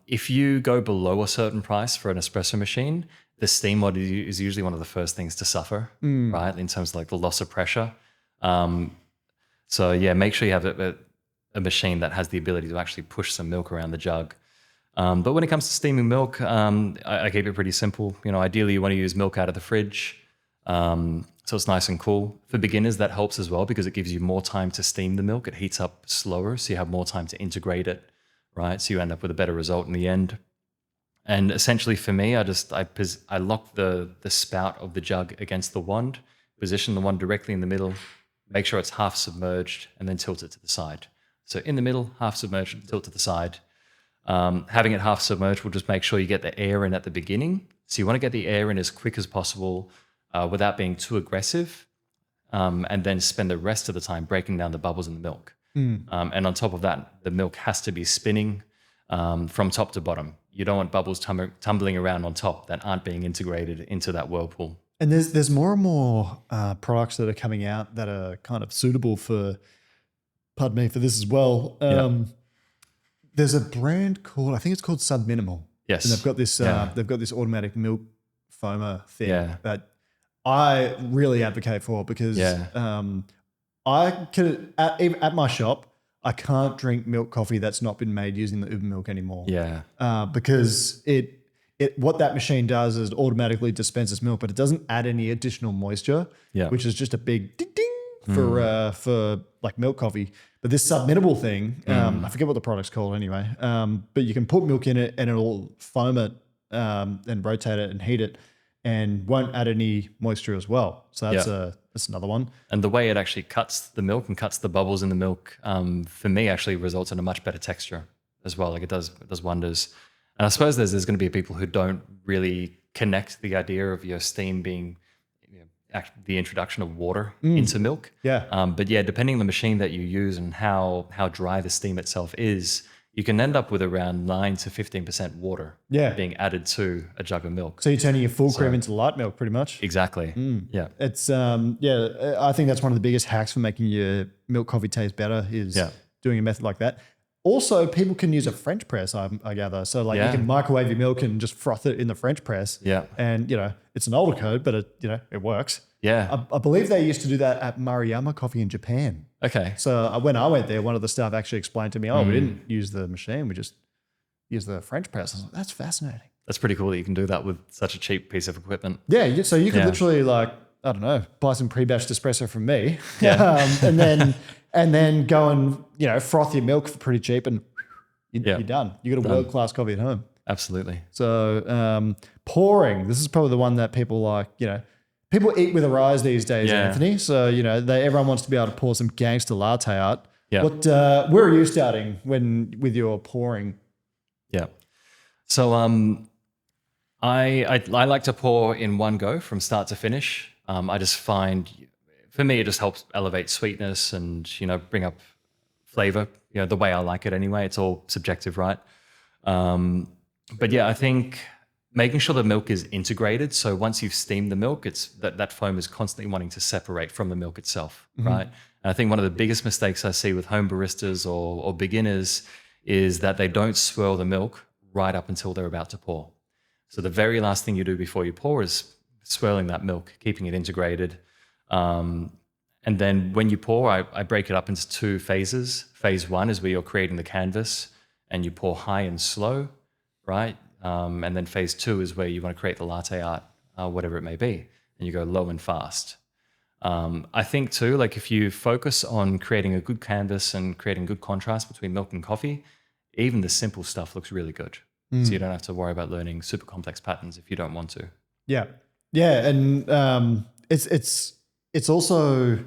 If you go below a certain price for an espresso machine, the steam mod is usually one of the first things to suffer, right? In terms of like the loss of pressure. So make sure you have a machine that has the ability to actually push some milk around the jug. But when it comes to steaming milk, I keep it pretty simple. Ideally you want to use milk out of the fridge, so it's nice and cool. For beginners, that helps as well because it gives you more time to steam the milk. It heats up slower, so you have more time to integrate it, right? So you end up with a better result in the end. And essentially for me, I lock the spout of the jug against the wand, position the wand directly in the middle, make sure it's half submerged, and then tilt it to the side. So in the middle, half submerged, tilt to the side. Having it half submerged will just make sure you get the air in at the beginning. So you want to get the air in as quick as possible without being too aggressive, and then spend the rest of the time breaking down the bubbles in the milk. And on top of that, the milk has to be spinning from top to bottom. You don't want bubbles tumbling around on top that aren't being integrated into that whirlpool. And there's more and more products that are coming out that are kind of suitable for, pardon me, for this as well. There's a brand called, I think it's called Subminimal. Yes. And they've got this automatic milk foamer thing that I really advocate for because I can at my shop, I can't drink milk coffee that's not been made using the Uber milk anymore. Because what that machine does is it automatically dispenses milk, but it doesn't add any additional moisture, which is just a big ding ding for like milk coffee. But this Subminimal thing, I forget what the product's called anyway, but you can put milk in it and it'll foam it and rotate it and heat it and won't add any moisture as well. So that's another one. And the way it actually cuts the milk and cuts the bubbles in the milk, for me, actually results in a much better texture as well. Like it does wonders. And I suppose there's going to be people who don't really connect the idea of your steam being the introduction of water into milk. But depending on the machine that you use and how dry the steam itself is, you can end up with around 9 to 15% water being added to a jug of milk. So you're turning your full cream into light milk pretty much? Exactly. Yeah. It's, I think that's one of the biggest hacks for making your milk coffee taste better is doing a method like that. Also, people can use a French press, I gather. So like you can microwave your milk and just froth it in the French press. And, it's an older code, but it works. I believe they used to do that at Maruyama Coffee in Japan. Okay. So when I went there, one of the staff actually explained to me, we didn't use the machine. We just used the French press. I was like, that's fascinating. That's pretty cool that you can do that with such a cheap piece of equipment. Yeah. So you could literally buy some pre-batched espresso from me and then go and, froth your milk for pretty cheap and you're done. You got a world-class coffee at home. Absolutely. So pouring, this is probably the one that people like, people eat with their eyes these days, Anthony. So, everyone wants to be able to pour some gangster latte out. But where are you starting with your pouring? So I like to pour in one go from start to finish. I just find, for me, it just helps elevate sweetness and, bring up flavor, the way I like it anyway. It's all subjective, right? But I think making sure the milk is integrated. So once you've steamed the milk, it's that foam is constantly wanting to separate from the milk itself, right? And I think one of the biggest mistakes I see with home baristas or beginners is that they don't swirl the milk right up until they're about to pour. So the very last thing you do before you pour is swirling that milk, keeping it integrated. And then when you pour, I break it up into 2 phases. Phase 1 is where you're creating the canvas and you pour high and slow, right? And then phase 2 is where you want to create the latte art, whatever it may be, and you go low and fast. I think too, like if you focus on creating a good canvas and creating good contrast between milk and coffee, even the simple stuff looks really good. So you don't have to worry about learning super complex patterns if you don't want to. Yeah, and it's also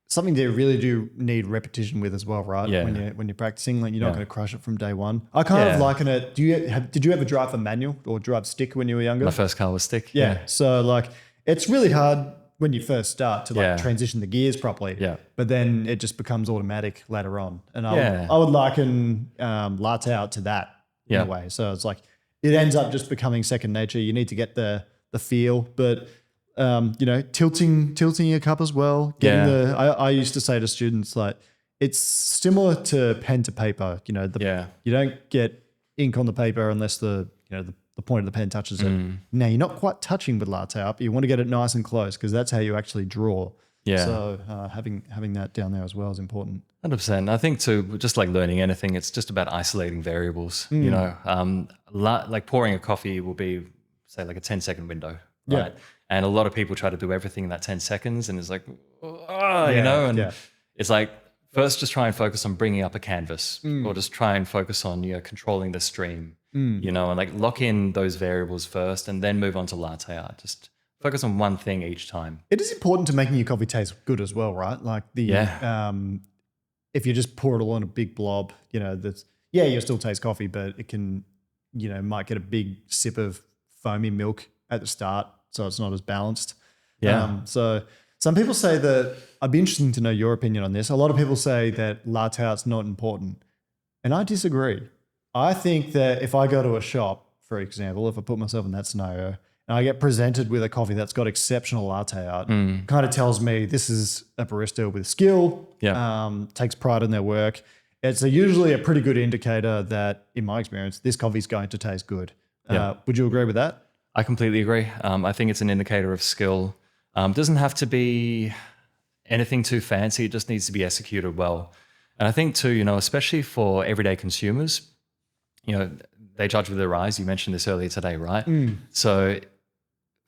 something they really do need repetition with as well, right? When you're practicing, like you're not going to crush it from day one. I kind of liken it. Did you ever drive a manual or drive stick when you were younger? My first car was stick. Yeah. So like it's really hard when you first start to transition the gears properly. But then it just becomes automatic later on. And I would liken latte art to that in a way. So it's like it ends up just becoming second nature. You need to get the feel, but tilting your cup as well. I used to say to students, like, it's similar to pen to paper. You don't get ink on the paper unless the point of the pen touches it. Now you're not quite touching with latte art, but you want to get it nice and close because that's how you actually draw. So having that down there as well is important. 100%. I think too, just like learning anything, it's just about isolating variables. Like pouring a coffee will be, say, like a 10-second window, right? And a lot of people try to do everything in that 10 seconds and it's like, it's like, first just try and focus on bringing up a canvas, or just try and focus on, controlling the stream, and like lock in those variables first and then move on to latte art. Just focus on one thing each time. It is important to making your coffee taste good as well, right? Like if you just pour it all in a big blob, you'll still taste coffee, but it can, might get a big sip of foamy milk at the start, so it's not as balanced. Yeah. So some people say that, I'd be interested to know your opinion on this. A lot of people say that latte art's not important, and I disagree. I think that if I go to a shop, for example, if I put myself in that scenario, and I get presented with a coffee that's got exceptional latte art, kind of tells me this is a barista with skill, takes pride in their work. It's usually a pretty good indicator that, in my experience, this coffee's going to taste good. Would you agree with that? I completely agree. I think it's an indicator of skill. Doesn't have to be anything too fancy. It just needs to be executed well. And I think too, especially for everyday consumers, they judge with their eyes. You mentioned this earlier today, right? So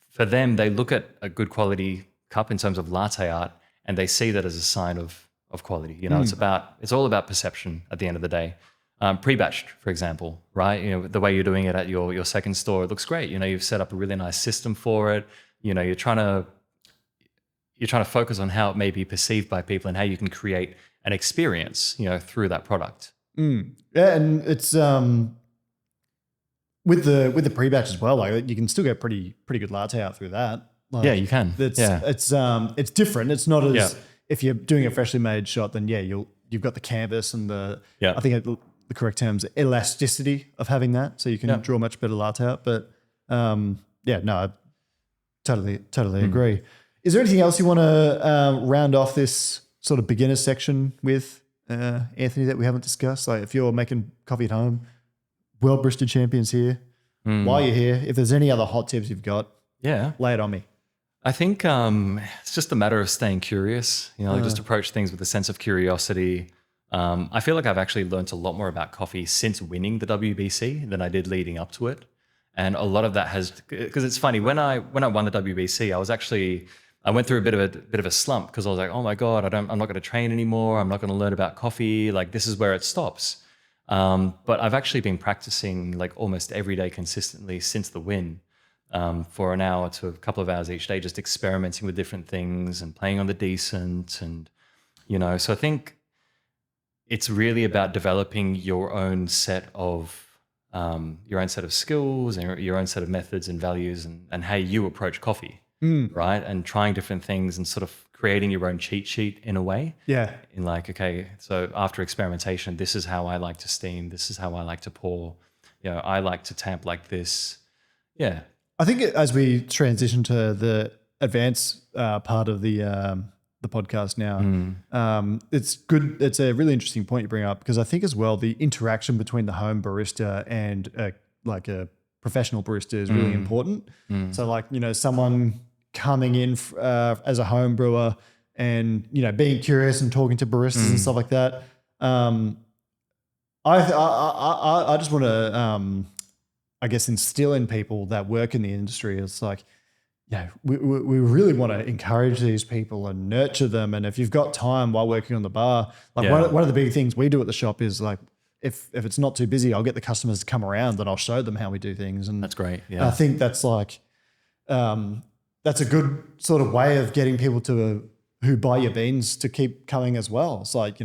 for them, they look at a good quality cup in terms of latte art, and they see that as a sign of quality. It's all about perception at the end of the day. Pre-batched, for example, right? The way you're doing it at your second store, it looks great. You've set up a really nice system for it. You're trying to focus on how it may be perceived by people and how you can create an experience, through that product. Yeah, and it's with the pre-batch as well. Like, you can still get pretty good latte out through that. Like, yeah, you can. It's different. It's not as if you're doing a freshly made shot, then you've got the canvas and I think the correct term is elasticity of having that, so you can draw much better latte out. But I totally agree. Is there anything else you want to round off this sort of beginner section with, Anthony, that we haven't discussed? Like, if you're making coffee at home, World Barista Champions here. While you're here, if there's any other hot tips you've got, lay it on me. I think it's just a matter of staying curious. Just approach things with a sense of curiosity. I feel like I've actually learned a lot more about coffee since winning the WBC than I did leading up to it. And a lot of that because it's funny, when I won the WBC, I went through a bit of a slump, because I was like, oh my God, I'm not going to train anymore. I'm not going to learn about coffee. Like, this is where it stops. But I've actually been practicing like almost every day consistently since the win, for an hour to a couple of hours each day, just experimenting with different things and playing on the decent. And, so I think it's really about developing your own set of skills and your own set of methods and values and how you approach coffee, right? And trying different things and sort of creating your own cheat sheet in a way. Yeah. In like, okay, so after experimentation, this is how I like to steam. This is how I like to pour. I like to tamp like this. Yeah. I think as we transition to the advanced part of the podcast now, it's good. It's a really interesting point you bring up, because I think as well the interaction between the home barista and a professional barista is really important. So like, someone coming in as a home brewer and, being curious and talking to baristas and stuff like that. I just want to, I guess, instill in people that work in the industry. It's like, we really want to encourage these people and nurture them. And if you've got time while working on the bar, like one of the big things we do at the shop is like, if it's not too busy, I'll get the customers to come around and I'll show them how we do things. And that's great. Yeah. I think that's like, that's a good sort of way of getting people who buy your beans to keep coming as well. It's like,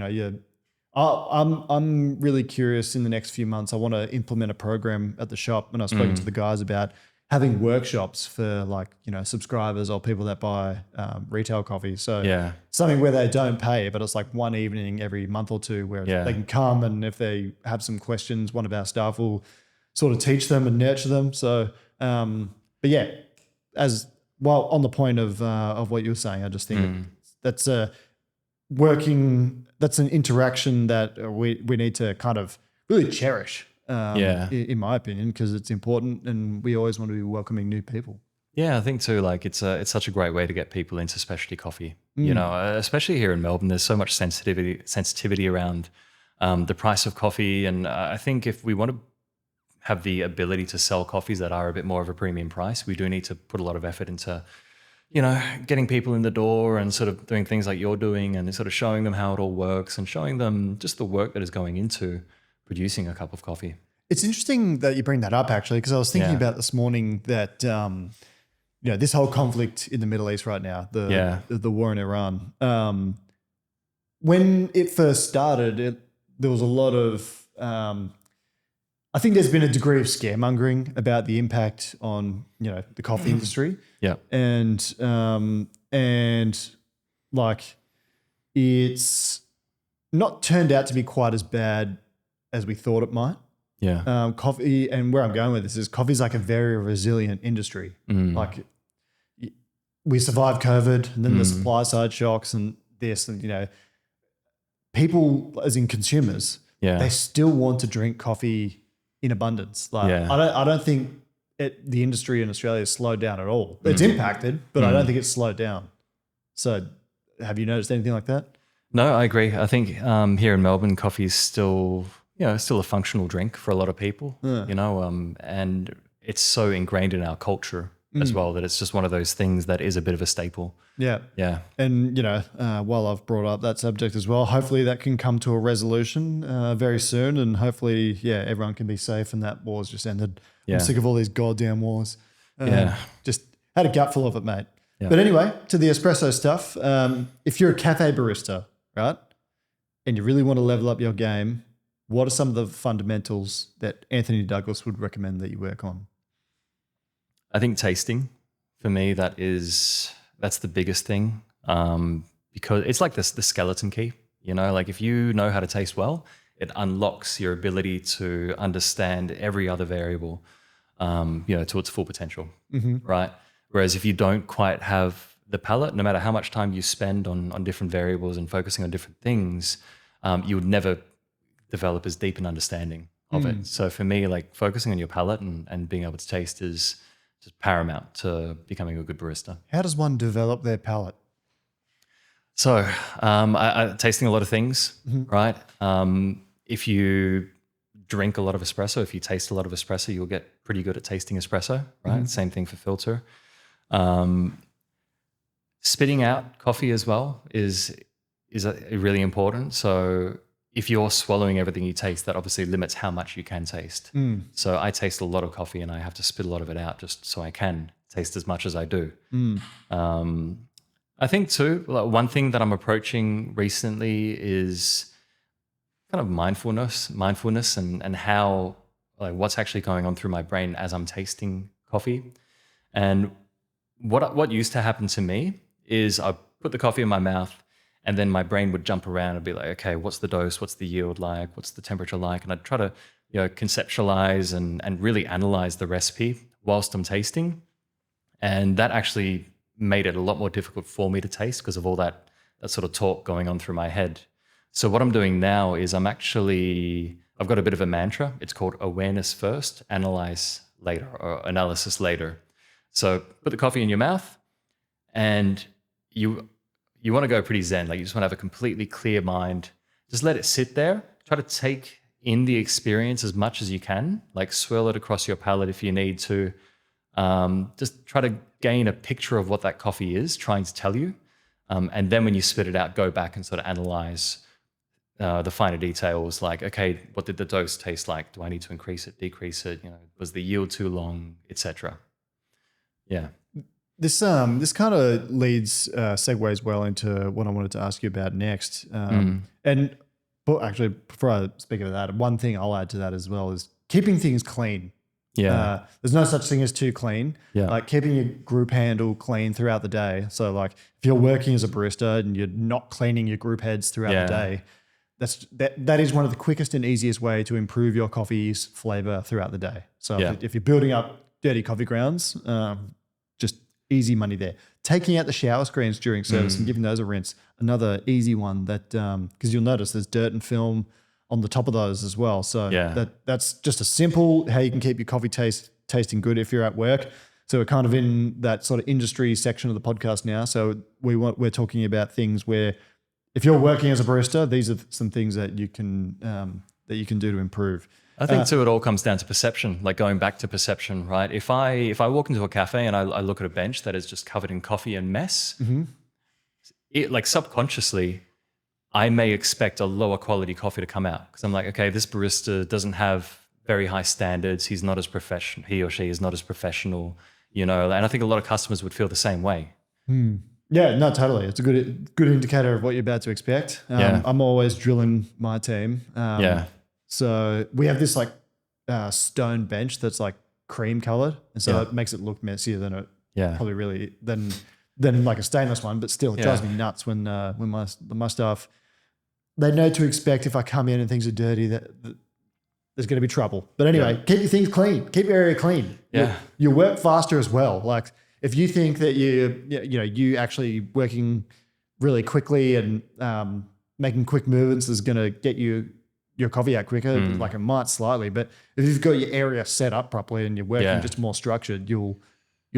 I'm really curious in the next few months. I want to implement a program at the shop, and I've spoken to the guys about having workshops for subscribers or people that buy retail coffee. So something where they don't pay, but it's like one evening every month or two where they can come, and if they have some questions, one of our staff will sort of teach them and nurture them. So, on the point of what you were saying, I just think that's an interaction that we need to kind of really cherish. In my opinion, because it's important, and we always want to be welcoming new people. Yeah, I think too. Like it's such a great way to get people into specialty coffee. Especially here in Melbourne, there's so much sensitivity around the price of coffee, and I think if we want to have the ability to sell coffees that are a bit more of a premium price, we do need to put a lot of effort into getting people in the door and sort of doing things like you're doing and sort of showing them how it all works and showing them just the work that is going into producing a cup of coffee. It's interesting that you bring that up, actually, because I was thinking about this morning that, this whole conflict in the Middle East right now, the war in Iran, when it first started, there was a lot of, I think there's been a degree of scaremongering about the impact on, the coffee industry. Yeah. And like it's not turned out to be quite as bad as we thought it might. Yeah. Coffee, and where I'm going with this is coffee is like a very resilient industry. Like we survived COVID and then the supply side shocks and this, and, people as in consumers, they still want to drink coffee in abundance. Like I don't think the industry in Australia has slowed down at all. It's impacted, but I don't think it's slowed down. So have you noticed anything like that? No, I agree. I think here in Melbourne, coffee is still a functional drink for a lot of people, and it's so ingrained in our culture as well that it's just one of those things that is a bit of a staple. Yeah. Yeah. And, while I've brought up that subject as well, hopefully that can come to a resolution very soon, and hopefully, everyone can be safe and that war's just ended. I'm sick of all these goddamn wars. Just had a gutful of it, mate. Yeah. But anyway, to the espresso stuff, if you're a cafe barista, right, and you really want to level up your game, what are some of the fundamentals that Anthony Douglas would recommend that you work on? I think tasting, for me, that's the biggest thing, because it's like the skeleton key. Like if you know how to taste well, it unlocks your ability to understand every other variable, to its full potential, right? Whereas if you don't quite have the palate, no matter how much time you spend on different variables and focusing on different things, you would never develop as deep an understanding of it. So for me, like focusing on your palate and being able to taste is just paramount to becoming a good barista. How does one develop their palate? So I tasting a lot of things, right? If you drink a lot of espresso, if you taste a lot of espresso, you'll get pretty good at tasting espresso, right? Same thing for filter. Spitting out coffee as well is really important. So if you're swallowing everything you taste, that obviously limits how much you can taste. So I taste a lot of coffee and I have to spit a lot of it out just so I can taste as much as I do. I think too, one thing that I'm approaching recently is kind of mindfulness and how, like what's actually going on through my brain as I'm tasting coffee. And what used to happen to me is I put the coffee in my mouth and then my brain would jump around and be like, okay, what's the dose? What's the yield like? What's the temperature like? And I'd try to, conceptualize and really analyze the recipe whilst I'm tasting. And that actually made it a lot more difficult for me to taste because of all that sort of talk going on through my head. So what I'm doing now is I've got a bit of a mantra. It's called awareness first, analyze later, or analysis later. So put the coffee in your mouth and you want to go pretty zen. Like you just want to have a completely clear mind. Just let it sit there. Try to take in the experience as much as you can. Like swirl it across your palate if you need to. Just try to gain a picture of what that coffee is trying to tell you. And then when you spit it out, go back and sort of analyze the finer details. Like, okay, what did the dose taste like? Do I need to increase it, decrease it? Was the yield too long, etc. Yeah. This kind of segues well into what I wanted to ask you about next. But actually, before I speak of that, one thing I'll add to that as well is keeping things clean. Yeah. There's no such thing as too clean. Yeah. Like keeping your group handle clean throughout the day. So like if you're working as a barista and you're not cleaning your group heads throughout the day, that is one of the quickest and easiest way to improve your coffee's flavor throughout the day. So if you're building up dirty coffee grounds, just easy money there. Taking out the shower screens during service and giving those a rinse, another easy one that, because you'll notice there's dirt and film on the top of those as well. So that's just a simple how you can keep your coffee tasting good if you're at work. So we're kind of in that sort of industry section of the podcast now. So we're talking about things where if you're working as a barista, these are some things that you can do to improve. I think too, it all comes down to perception, like going back to perception, right? If I walk into a cafe and I look at a bench that is just covered in coffee and mess, it, like subconsciously, I may expect a lower quality coffee to come out because I'm like, okay, this barista doesn't have very high standards. He's not as professional. He or she is not as professional, and I think a lot of customers would feel the same way. Yeah, no, totally. It's a good indicator of what you're about to expect. I'm always drilling my team. So we have this like stone bench that's like cream colored, and so it makes it look messier than it probably really than like a stainless one. But still, it drives me nuts when my staff, they know to expect if I come in and things are dirty that there's going to be trouble. But anyway, keep your things clean, keep your area clean. Yeah, you work faster as well. Like if you think that you actually working really quickly and making quick movements is going to get your coffee out quicker, like it might slightly, but if you've got your area set up properly and you're working just more structured, you'll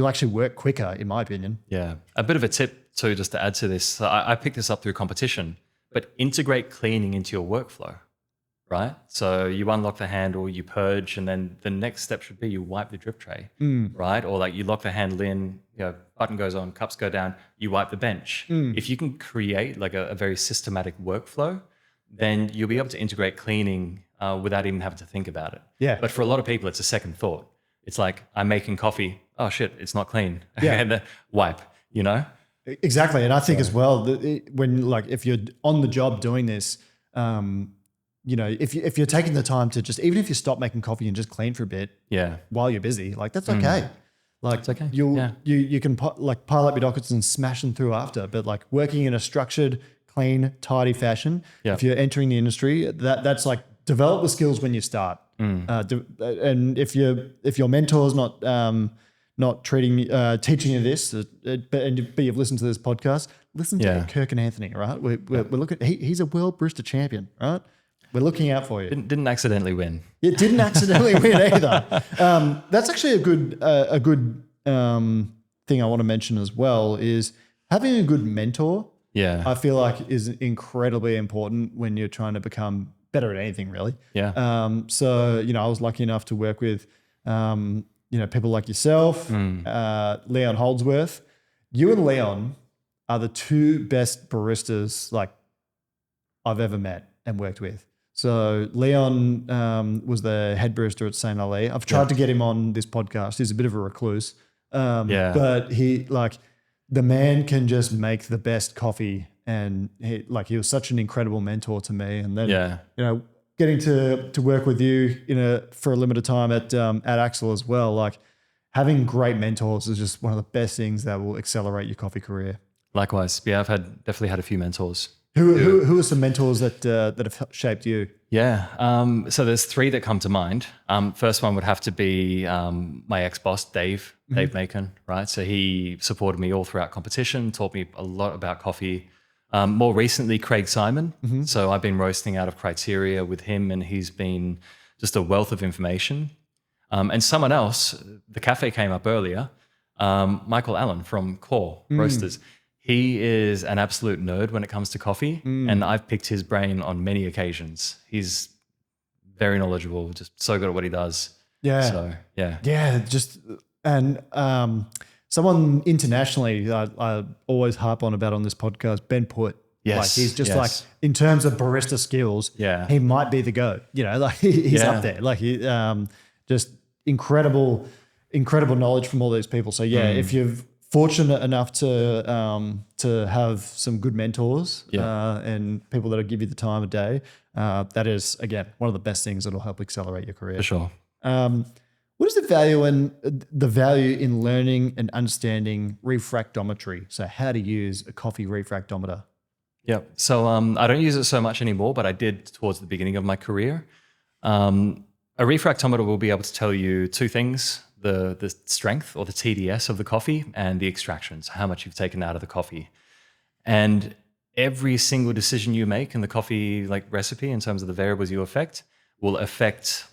actually work quicker, in my opinion. Yeah. A bit of a tip too, just to add to this, I picked this up through competition, but integrate cleaning into your workflow, right? So you unlock the handle, you purge, and then the next step should be you wipe the drip tray, right? Or like you lock the handle in, button goes on, cups go down, you wipe the bench. If you can create like a very systematic workflow, then you'll be able to integrate cleaning without even having to think about it. Yeah. But for a lot of people, it's a second thought. It's like, I'm making coffee. Oh shit, it's not clean. Yeah. And then wipe, Exactly. And I think as well, that when like, if you're on the job doing this, if you're taking the time to just, even if you stop making coffee and just clean for a bit while you're busy, like that's okay. Like it's okay. You can pile up your dockets and smash them through after, but like working in a structured, clean, tidy fashion. If you're entering the industry, that's like develop the skills when you start. And if your mentor's not teaching you this, but you've listened to this podcast, listen to Kirk and Anthony, right? We're looking. He's a world barista champion, right? We're looking out for you. Didn't accidentally win. It didn't accidentally win either. That's actually a good thing I want to mention as well is having a good mentor. Yeah, I feel like is incredibly important when you're trying to become better at anything, really. Yeah. So I was lucky enough to work with people like yourself, Leon Holdsworth. You and Leon are the two best baristas like I've ever met and worked with. So Leon was the head barista at Saint Ali. I've tried to get him on this podcast. He's a bit of a recluse, but the man can just make the best coffee, and he was such an incredible mentor to me. And then getting to work with you for a limited time at Axel as well. Like having great mentors is just one of the best things that will accelerate your coffee career. Likewise, I've definitely had a few mentors. Who are some mentors that have shaped you? Yeah, so there's three that come to mind. First one would have to be my ex-boss, Dave Macon, right? So he supported me all throughout competition, taught me a lot about coffee. More recently, Craig Simon. So I've been roasting out of Criteria with him, and he's been just a wealth of information. And someone else, the cafe came up earlier, Michael Allen from Core Roasters. He is an absolute nerd when it comes to coffee, and I've picked his brain on many occasions. He's very knowledgeable, just so good at what he does. Yeah. So, yeah. Yeah, someone internationally I always harp on about on this podcast, Ben Put. Yes. Like he's just like, in terms of barista skills, he might be the GOAT. Like he's up there. Like he just incredible knowledge from all these people. So if you're fortunate enough to have some good mentors and people that'll give you the time of day, that is again one of the best things that'll help accelerate your career. For sure. What is the value in learning and understanding refractometry? So how to use a coffee refractometer? Yeah. So I don't use it so much anymore, but I did towards the beginning of my career. A refractometer will be able to tell you two things: the strength or the TDS of the coffee and the extractions, how much you've taken out of the coffee. And every single decision you make in the coffee recipe in terms of the variables you affect will affect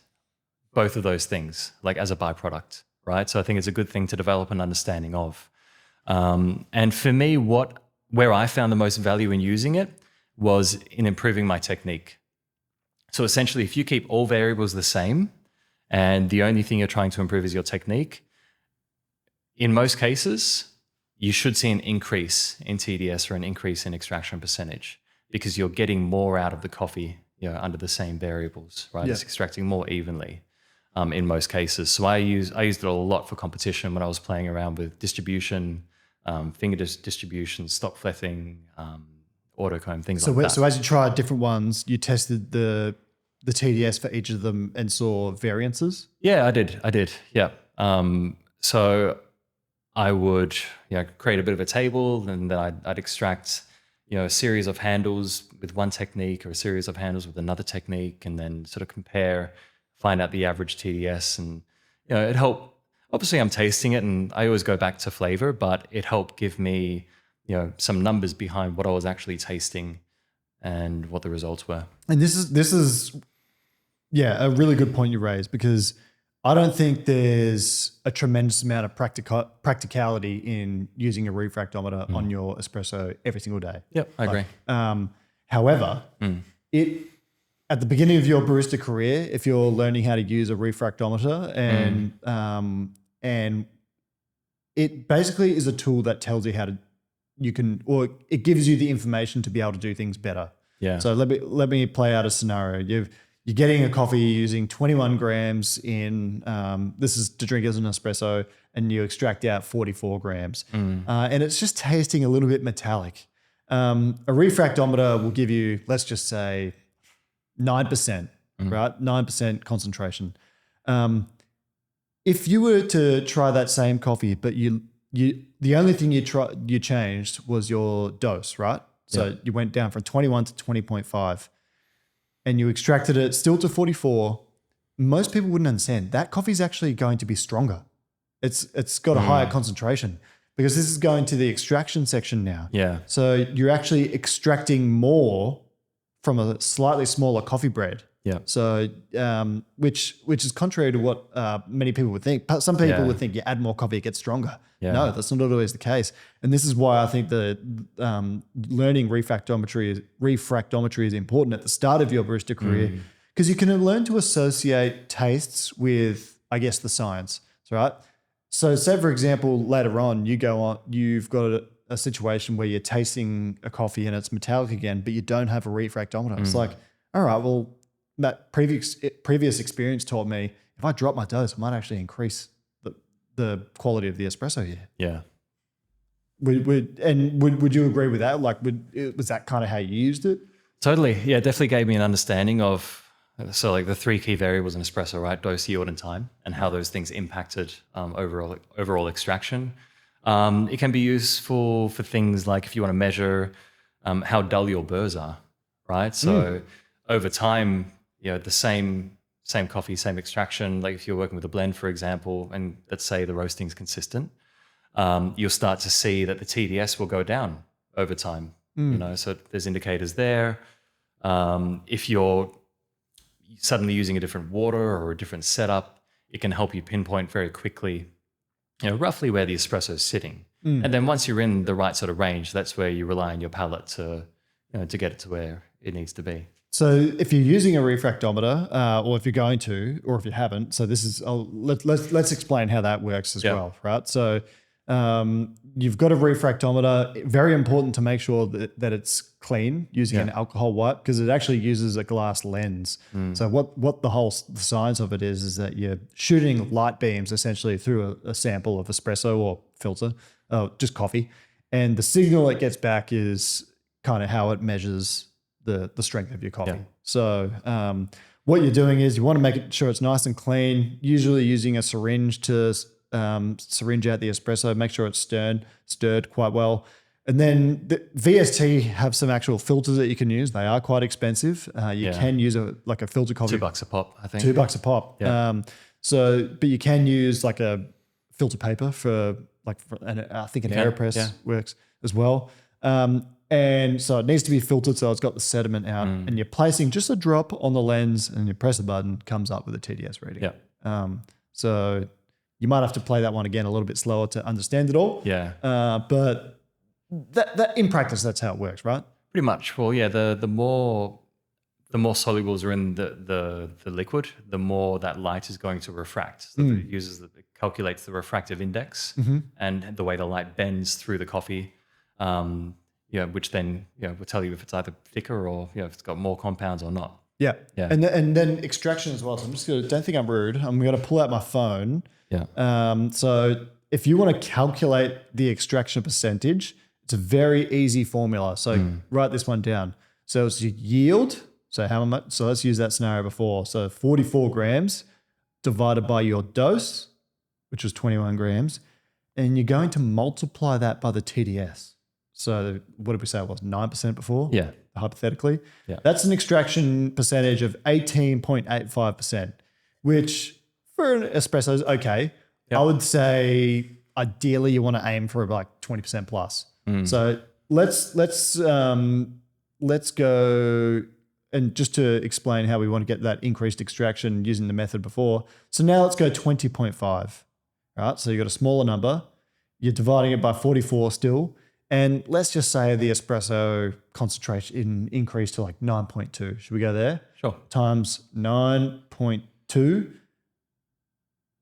both of those things as a byproduct, right? So I think it's a good thing to develop an understanding of. And for me, where I found the most value in using it was in improving my technique. So essentially, if you keep all variables the same and the only thing you're trying to improve is your technique, in most cases, you should see an increase in TDS or an increase in extraction percentage because you're getting more out of the coffee, under the same variables, right? Yeah. It's extracting more evenly in most cases. So I used it a lot for competition when I was playing around with distribution, finger distribution, stock fletting, autocomb, things like that. So as you tried different ones, you tested the TDS for each of them and saw variances? Yeah, I did. Yeah. So I would create a bit of a table, and then I'd extract a series of handles with one technique or a series of handles with another technique, and then sort of compare, find out the average TDS, and it helped. Obviously, I'm tasting it, and I always go back to flavor, but it helped give me some numbers behind what I was actually tasting and what the results were. And this is a really good point you raised, because I don't think there's a tremendous amount of practicality in using a refractometer on your espresso every single day. Yep, I agree. However, at the beginning of your barista career, if you're learning how to use a refractometer and it basically is a tool that tells you it gives you the information to be able to do things better. Yeah. So let me play out a scenario. You're getting a coffee using 21 grams in, this is to drink as an espresso, and you extract out 44 grams. And it's just tasting a little bit metallic. A refractometer will give you, let's just say, 9%, right? 9% concentration. If you were to try that same coffee, but the only thing you changed was your dose, right? So you went down from 21 to 20.5. And you extracted it still to 44, most people wouldn't understand that coffee is actually going to be stronger. It's got a higher concentration because this is going to the extraction section now. Yeah. So you're actually extracting more from a slightly smaller coffee bread. Yeah. So which is contrary to what many people would think. Some people would think you add more coffee, it gets stronger. Yeah. No, that's not always the case. And this is why I think the learning refractometry is important at the start of your barista career, because you can learn to associate tastes with, I guess, the science, right? So say, for example, later on, you've got a situation where you're tasting a coffee and it's metallic again, but you don't have a refractometer. It's like, all right, well, that previous experience taught me if I drop my dose, I might actually increase the quality of the espresso here. Yeah. Would you agree with that? Like, was that kind of how you used it? Totally. Yeah, it definitely gave me an understanding of like the three key variables in espresso, right? Dose, yield, and time, and how those things impacted overall extraction. It can be useful for things like if you want to measure how dull your burrs are, right? So over time, the same coffee, same extraction. Like if you're working with a blend, for example, and let's say the roasting's consistent, you'll start to see that the TDS will go down over time. So there's indicators there. If you're suddenly using a different water or a different setup, it can help you pinpoint very quickly, roughly where the espresso is sitting. And then once you're in the right sort of range, that's where you rely on your palate to get it to where it needs to be. So if you're using a refractometer, or if you're going to, or if you haven't, so this is let's explain how that works as well, right? So you've got a refractometer. Very important to make sure that it's clean using an alcohol wipe, because it actually uses a glass lens. So what the science of it is that you're shooting light beams essentially through a sample of espresso or filter, just coffee, and the signal it gets back is kind of how it measures the strength of your coffee. Yeah. So what you're doing is you want to make sure it's nice and clean, usually using a syringe to syringe out the espresso, make sure it's stirred quite well. And then the VST have some actual filters that you can use. They are quite expensive. You can use a filter coffee. $2 a pop, I think. $2 a pop. Yeah. But you can use like a filter paper and I think an AeroPress works as well. And so it needs to be filtered so it's got the sediment out, and you're placing just a drop on the lens and you press the button, comes up with a TDS reading. Yeah. So you might have to play that one again a little bit slower to understand it all. Yeah. But that in practice, that's how it works, right? Pretty much. Well, yeah, the more the more solubles are in the liquid, the more that light is going to refract. So it calculates the refractive index and the way the light bends through the coffee, which then will tell you if it's either thicker or if it's got more compounds or not. Yeah. Yeah. And then extraction as well. So I'm just going to, don't think I'm rude. I'm going to pull out my phone. Yeah. So if you want to calculate the extraction percentage, it's a very easy formula. So write this one down. So it's your yield. So how much? So let's use that scenario before. So 44 grams divided by your dose, which was 21 grams. And you're going to multiply that by the TDS. So what did we say it was? 9% before? Yeah. Hypothetically. Yeah. That's an extraction percentage of 18.85%, which for an espresso is okay. Yep. I would say ideally you want to aim for like 20% plus. So let's go, and just to explain how we want to get that increased extraction using the method before. So now let's go 20.5. Right? So you've got a smaller number. You're dividing it by 44 still. And let's just say the espresso concentration increased to like 9.2. Should we go there? Sure. Times 9.2.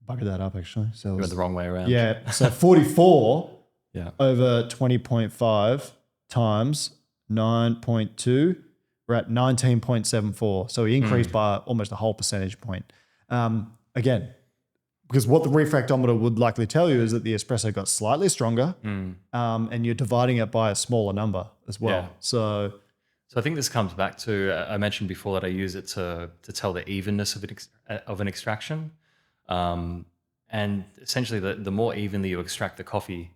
Bugger that up actually. So you went the wrong way around. Yeah. So 44 over 20.5 times 9.2. We're at 19.74. So we increased by almost a whole percentage point. Again, because what the refractometer would likely tell you is that the espresso got slightly stronger and you're dividing it by a smaller number as well. Yeah. So I think this comes back to, I mentioned before that I use it to tell the evenness of an extraction. And essentially the more evenly you extract the coffee,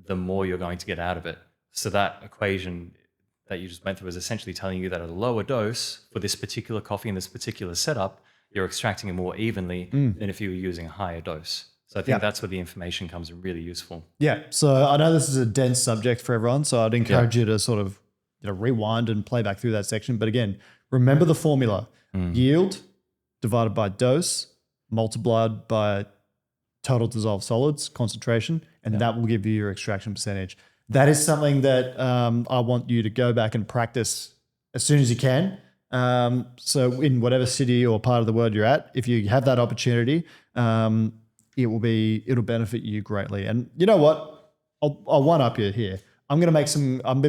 the more you're going to get out of it. So that equation that you just went through is essentially telling you that at a lower dose for this particular coffee in this particular setup, you're extracting it more evenly than if you were using a higher dose. So I think that's where the information comes in really useful. Yeah. So I know this is a dense subject for everyone, so I'd encourage you to sort of rewind and play back through that section. But again, remember the formula. Yield divided by dose multiplied by total dissolved solids concentration, and that will give you your extraction percentage. That is something that I want you to go back and practice as soon as you can. So in whatever city or part of the world you're at, if you have that opportunity, it'll benefit you greatly. And you know what? I'll one up you here. I've been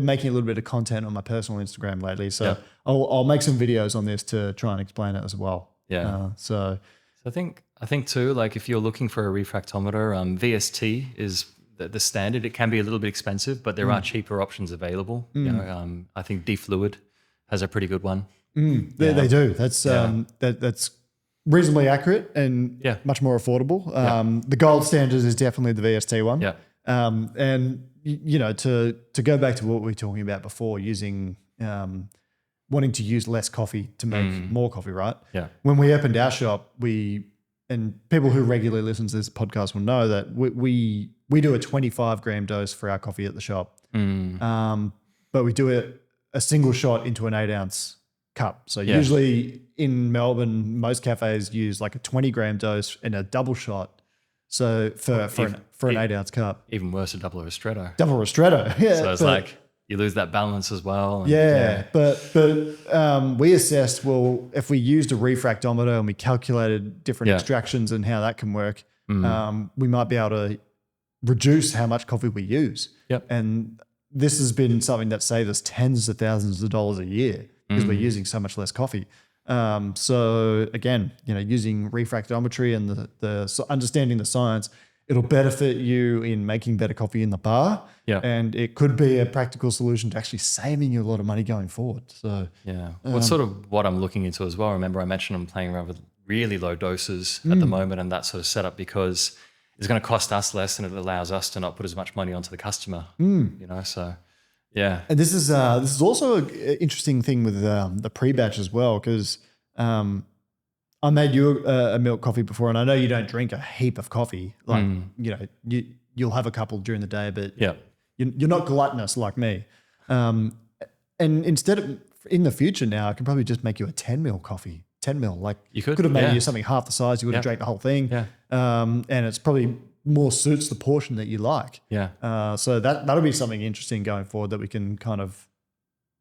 making a little bit of content on my personal Instagram lately. So I'll make some videos on this to try and explain it as well. Yeah. So I think too, like if you're looking for a refractometer, VST is the standard. It can be a little bit expensive, but there are cheaper options available. I think D-Fluid has a pretty good one. They do. That's that's reasonably accurate and much more affordable. The gold standard is definitely the VST one. Yeah. And to go back to what we were talking about before, using wanting to use less coffee to make more coffee, right? Yeah. When we opened our shop, and people who regularly listen to this podcast will know that we do a 25 gram dose for our coffee at the shop. But we do it a single shot into an 8 ounce cup. So usually in Melbourne, most cafes use like a 20 gram dose and a double shot. So for an 8 ounce cup. Even worse, a double ristretto. Double ristretto. Yeah. So it's like you lose that balance as well. And but we assessed, well, if we used a refractometer and we calculated different extractions and how that can work, we might be able to reduce how much coffee we use. Yep. And this has been something that saved us tens of thousands of dollars a year because we're using so much less coffee. So again, using refractometry and the understanding the science, it'll benefit you in making better coffee in the bar. Yeah. And it could be a practical solution to actually saving you a lot of money going forward. So what's sort of what I'm looking into as well. Remember I mentioned I'm playing around with really low doses at the moment, and that sort of setup because it's going to cost us less and it allows us to not put as much money onto the customer. So yeah. And this is also an interesting thing with the pre-batch as well, because I made you a milk coffee before, and I know you don't drink a heap of coffee. Like you'll have a couple during the day, but you're not gluttonous like me. And instead of in the future now, I can probably just make you a 10 mil coffee. 10 mil, like you could have made you something half the size. You would have drank the whole thing. Yeah. And it's probably more suits the portion that you like. Yeah. So that'll be something interesting going forward that we can kind of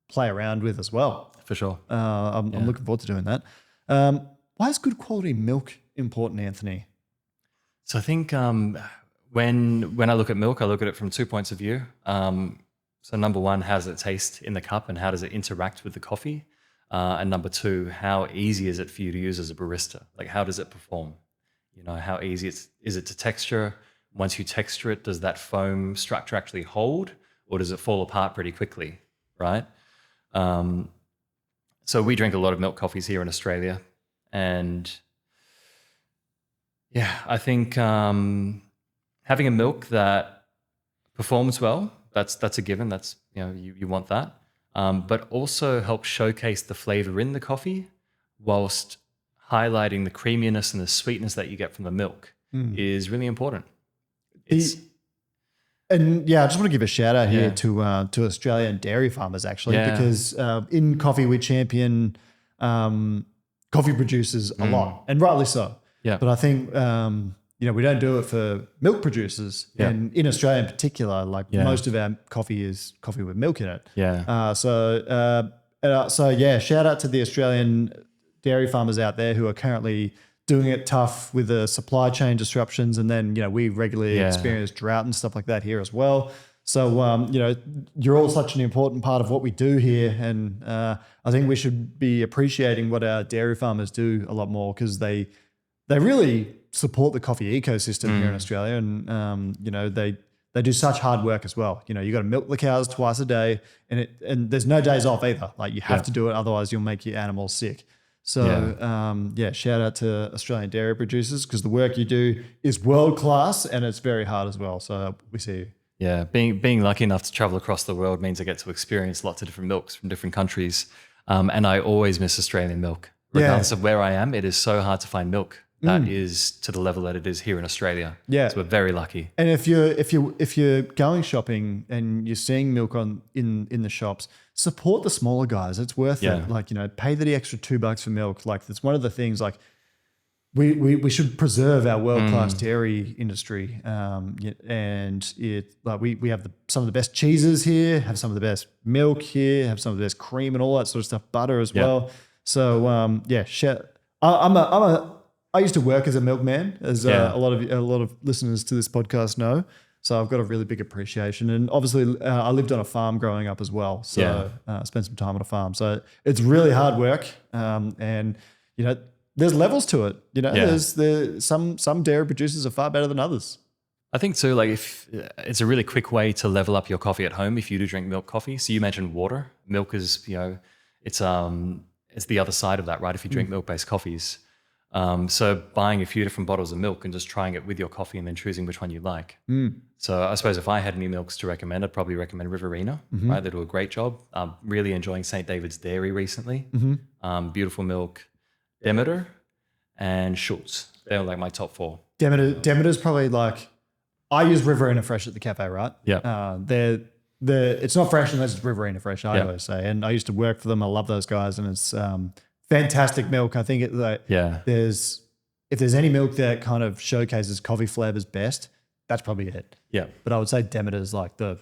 play around with as well. For sure. I'm looking forward to doing that. Why is good quality milk important, Anthony? So I think when I look at milk, I look at it from 2 points of view. So number one, how does it taste in the cup and how does it interact with the coffee? And number two, how easy is it for you to use as a barista? Like how does it perform? How easy is it to texture? Once you texture it, does that foam structure actually hold or does it fall apart pretty quickly, right? So we drink a lot of milk coffees here in Australia. And yeah, I think having a milk that performs well, that's a given. That's, you want that. But also help showcase the flavor in the coffee whilst highlighting the creaminess and the sweetness that you get from the milk is really important. I just want to give a shout out here to Australian dairy farmers actually, because in coffee we champion coffee producers a lot, and rightly so. Yeah. But I think we don't do it for milk producers, and in Australia in particular, most of our coffee is coffee with milk in it. Yeah. So shout out to the Australian dairy farmers out there who are currently doing it tough with the supply chain disruptions, and then we regularly experience drought and stuff like that here as well. So you're all such an important part of what we do here, and I think we should be appreciating what our dairy farmers do a lot more, because they really support the coffee ecosystem here in Australia, and they do such hard work as well. You got to milk the cows twice a day, and there's no days off either. Like you have to do it, otherwise you'll make your animals sick. So shout out to Australian dairy producers, because the work you do is world class and it's very hard as well. So we see you. Yeah, being lucky enough to travel across the world means I get to experience lots of different milks from different countries, and I always miss Australian milk. Regardless of where I am, it is so hard to find milk that is to the level that it is here in Australia. Yeah, so we're very lucky. And if you're going shopping and you're seeing milk in the shops, support the smaller guys. It's worth it. Like pay the extra $2 for milk. Like that's one of the things. Like we should preserve our world class dairy industry. And we have some of the best cheeses here, have some of the best milk here, have some of the best cream and all that sort of stuff, butter as well. So I used to work as a milkman, as a lot of listeners to this podcast know. So I've got a really big appreciation, and obviously I lived on a farm growing up as well. So I spent some time on a farm. So it's really hard work, and there's levels to it. There's some dairy producers are far better than others. I think too, like if it's a really quick way to level up your coffee at home if you do drink milk coffee. So you mentioned water. Milk is it's the other side of that, right? If you drink milk-based coffees. So buying a few different bottles of milk and just trying it with your coffee and then choosing which one you like. So I suppose if I had any milks to recommend, I'd probably recommend Riverina, right? They do a great job. Really enjoying St. David's Dairy recently. Beautiful milk, Demeter and Schultz. They're like my top four. Demeter's probably like, I use Riverina Fresh at the cafe, right? Yeah. It's not fresh unless it's Riverina Fresh, I always say. And I used to work for them. I love those guys, and it's fantastic milk. I think if there's any milk that kind of showcases coffee flavors best, that's probably it. Yeah. But I would say Demeter's like the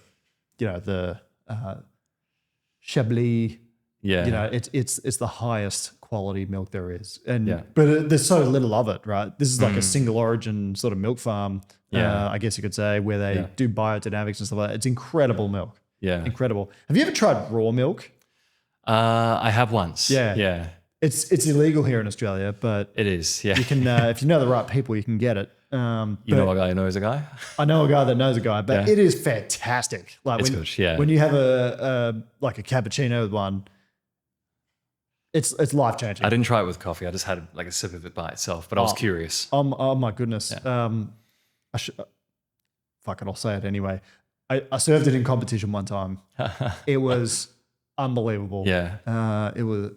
Chablis. Yeah. It's the highest quality milk there is. But there's so little of it, right? This is like a single origin sort of milk farm, I guess you could say, where they do biodynamics and stuff like that. It's incredible milk. Yeah. Incredible. Have you ever tried raw milk? I have once. Yeah. Yeah. It's illegal here in Australia, but it is. Yeah. You can if you know the right people, you can get it. You know a guy who knows a guy? I know a guy that knows a guy, but it is fantastic. Like it's good. Yeah. When you have a cappuccino with one, it's life changing. I didn't try it with coffee. I just had like a sip of it by itself, but I was curious. Oh my goodness. Yeah. Fuck it, I'll say it anyway. I served it in competition one time. It was unbelievable. Yeah. It was.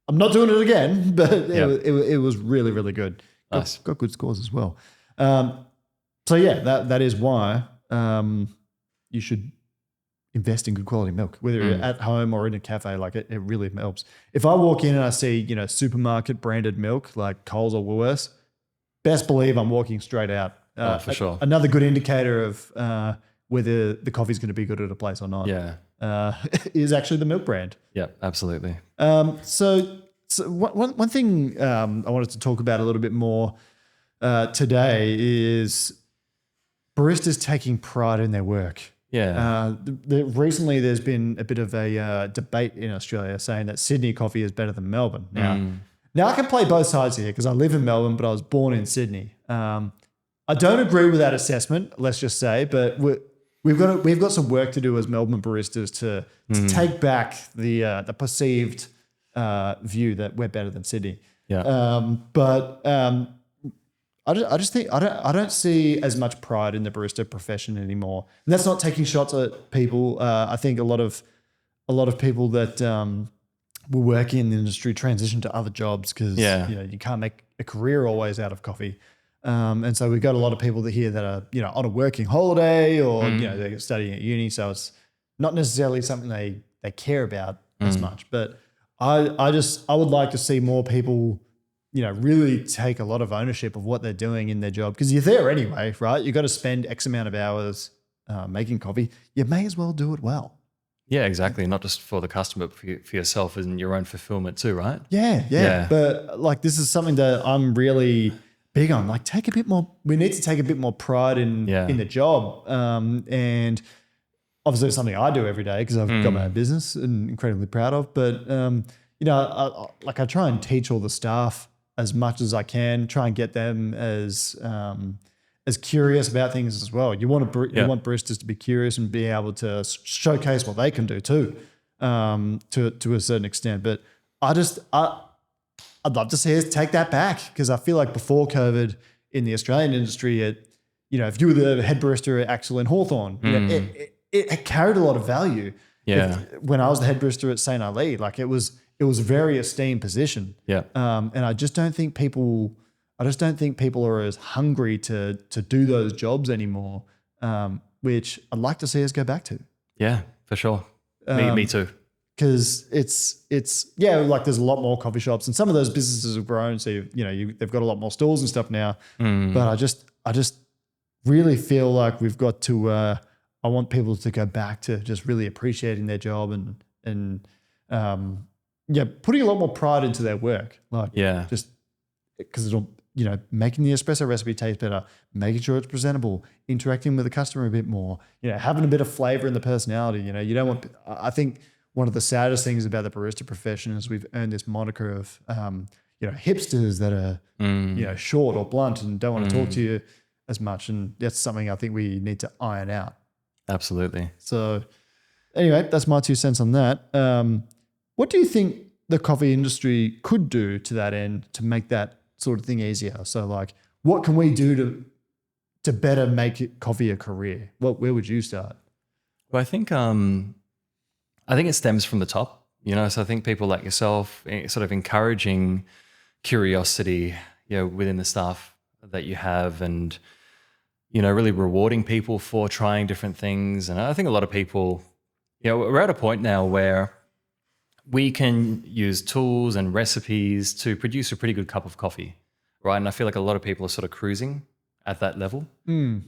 I'm not doing it again, but it was really, really good. Nice. Got good scores as well. That is why you should invest in good quality milk, whether you're at home or in a cafe. Like it really helps. If I walk in and I see supermarket branded milk like Coles or Woolworths, best believe I'm walking straight out. For sure. Another good indicator of whether the coffee's going to be good at a place or not. Yeah. Is actually the milk brand. Yeah, absolutely. So one thing I wanted to talk about a little bit more today is baristas taking pride in their work. Yeah. Recently, there's been a bit of a debate in Australia saying that Sydney coffee is better than Melbourne. Now I can play both sides here because I live in Melbourne, but I was born in Sydney. I don't agree with that assessment, let's just say, but we've got some work to do as Melbourne baristas to take back the perceived view that we're better than Sydney. Yeah. I just think I don't see as much pride in the barista profession anymore. And that's not taking shots at people. I think a lot of people that were working in the industry transition to other jobs because you can't make a career always out of coffee. And so we've got a lot of people here that are on a working holiday or they're studying at uni. So it's not necessarily something they care about as much. But I would like to see more people really take a lot of ownership of what they're doing in their job because you're there anyway, right? You've got to spend X amount of hours making coffee. You may as well do it well. Yeah, exactly. Not just for the customer, but for yourself and your own fulfillment too, right? Yeah. But this is something that I'm really big on. Take a bit more. We need to take a bit more pride in the job. And obviously, it's something I do every day because I've got my own business and incredibly proud of. But I try and teach all the staff as much as I can. Try and get them as curious about things as well. You want baristas to be curious and be able to showcase what they can do too, to a certain extent. But I'd love to see us take that back because I feel like before COVID in the Australian industry, if you were the head barista at Axel and Hawthorne, it carried a lot of value. Yeah. When I was the head barista at St. Ali, it was a very esteemed position. Yeah. And I just don't think people are as hungry to do those jobs anymore, which I'd like to see us go back to. Yeah, for sure. Me too. Because there's a lot more coffee shops and some of those businesses have grown. So they've got a lot more stalls and stuff now. But I just really feel like we've got to. I want people to go back to just really appreciating their job and putting a lot more pride into their work. Just because it'll making the espresso recipe taste better, making sure it's presentable, interacting with the customer a bit more. Having a bit of flavor in the personality. You don't want. I think. One of the saddest things about the barista profession is we've earned this moniker of, hipsters that are, short or blunt and don't want to talk to you as much. And that's something I think we need to iron out. Absolutely. So anyway, that's my 2 cents on that. What do you think the coffee industry could do to that end to make that sort of thing easier? So what can we do to better make coffee a career? Where would you start? Well, I think it stems from the top, so I think people like yourself sort of encouraging curiosity, within the staff that you have and, really rewarding people for trying different things. And I think a lot of people, we're at a point now where we can use tools and recipes to produce a pretty good cup of coffee, right? And I feel like a lot of people are sort of cruising at that level.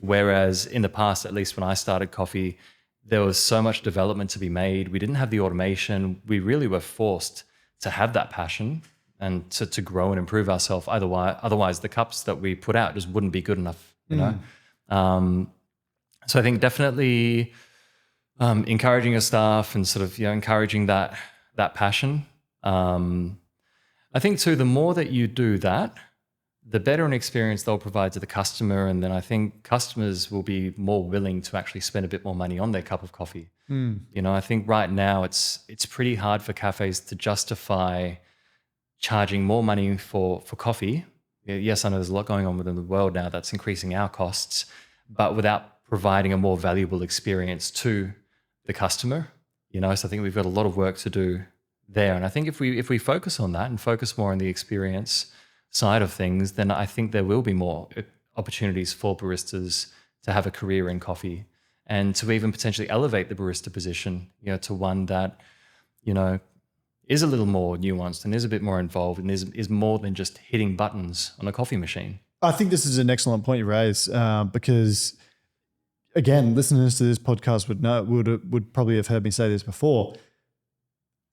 Whereas in the past, at least when I started coffee, there was so much development to be made. We didn't have the automation. We really were forced to have that passion and to grow and improve ourselves. Otherwise, the cups that we put out just wouldn't be good enough, know? So I think definitely encouraging your staff and sort of encouraging that passion. I think too, the more that you do that, the better an experience they'll provide to the customer. And then I think customers will be more willing to actually spend a bit more money on their cup of coffee. I think right now it's pretty hard for cafes to justify charging more money for coffee. Yes, I know there's a lot going on within the world now that's increasing our costs, but without providing a more valuable experience to the customer. So I think we've got a lot of work to do there. And I think if we focus on that and focus more on the experience side of things, then I think there will be more opportunities for baristas to have a career in coffee and to even potentially elevate the barista position, to one that, is a little more nuanced and is a bit more involved and is more than just hitting buttons on a coffee machine. I think this is an excellent point you raise because again, listeners to this podcast would probably have heard me say this before.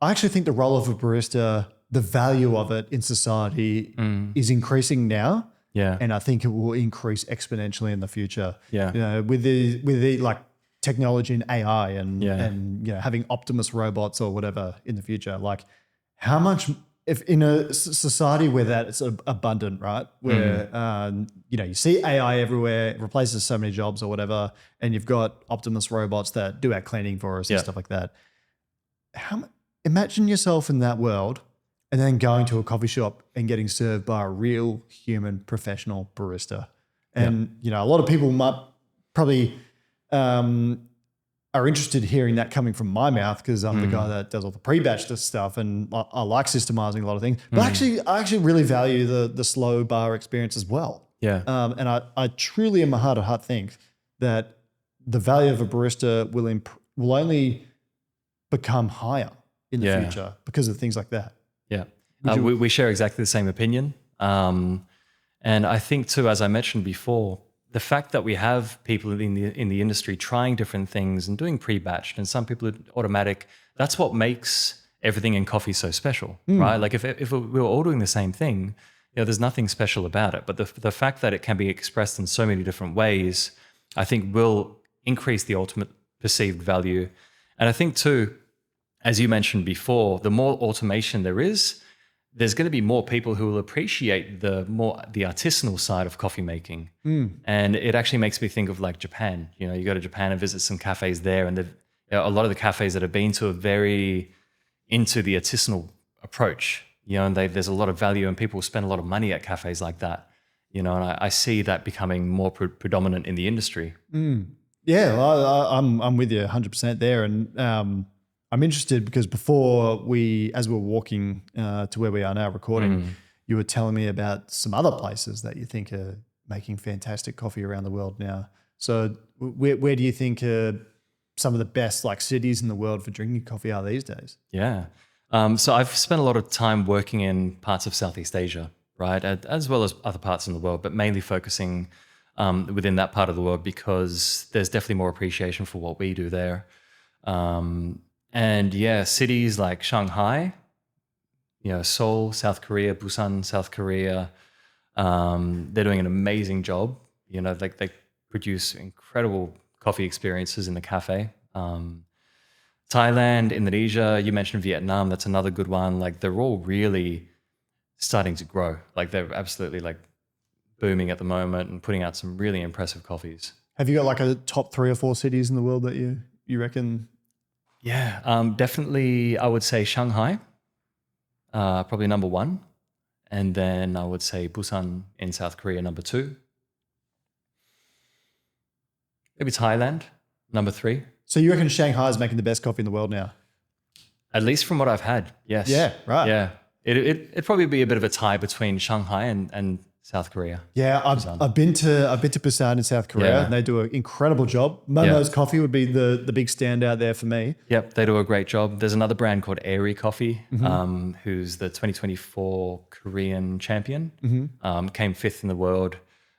I actually think the role of a barista, the value of it in society is increasing now. Yeah. And I think it will increase exponentially in the future. Yeah. You know, with the like technology and AI and you know, having Optimus robots or whatever in the future, like how much, if in a society where that it's abundant, right? Where you know, you see AI everywhere, it replaces so many jobs or whatever, and you've got Optimus robots that do our cleaning for us and stuff like that. Imagine yourself in that world and then going to a coffee shop and getting served by a real human professional barista. And you know, a lot of people might probably are interested in hearing that coming from my mouth because I'm the guy that does all the pre-batch stuff and I like systemizing a lot of things. But I actually really value the slow bar experience as well. Yeah. And I truly in my heart of heart think that the value of a barista will only become higher in the future because of things like that. Yeah. We share exactly the same opinion. And I think too, as I mentioned before, the fact that we have people in the industry trying different things and doing pre-batched and some people are automatic, that's what makes everything in coffee so special, right? Like if we were all doing the same thing, you know, there's nothing special about it. But the fact that it can be expressed in so many different ways, I think will increase the ultimate perceived value. And I think too, as you mentioned before, the more automation there is, there's going to be more people who will appreciate the artisanal side of coffee making. And it actually makes me think of like Japan. You know, you go to Japan and visit some cafes there, and a lot of the cafes that I've been to are very into the artisanal approach. You know, and there's a lot of value, and people spend a lot of money at cafes like that. You know, and I see that becoming more predominant in the industry. Yeah, well, I'm with you 100% there, and I'm interested because before as we were walking to where we are now recording, you were telling me about some other places that you think are making fantastic coffee around the world now. So where do you think some of the best like cities in the world for drinking coffee are these days? Yeah. So I've spent a lot of time working in parts of Southeast Asia, right, as well as other parts in the world, but mainly focusing within that part of the world because there's definitely more appreciation for what we do there. And yeah, cities like Shanghai, you know, Seoul, South Korea, Busan, South Korea, they're doing an amazing job. You know, they produce incredible coffee experiences in the cafe. Thailand, Indonesia, you mentioned Vietnam, that's another good one. Like they're all really starting to grow. Like they're absolutely like booming at the moment and putting out some really impressive coffees. Have you got like a top 3 or 4 cities in the world that you reckon? Yeah, definitely I would say Shanghai, probably number 1. And then I would say Busan in South Korea, number 2. Maybe Thailand, number 3. So you reckon Shanghai is making the best coffee in the world now? At least from what I've had, yes. Yeah, right. Yeah, it'd probably be a bit of a tie between Shanghai and South Korea. Yeah, I've been to Busan in South Korea, and they do an incredible job. Momo's Coffee would be the big standout there for me. Yep, they do a great job. There's another brand called Airy Coffee, who's the 2024 Korean champion. Came 5th in the world,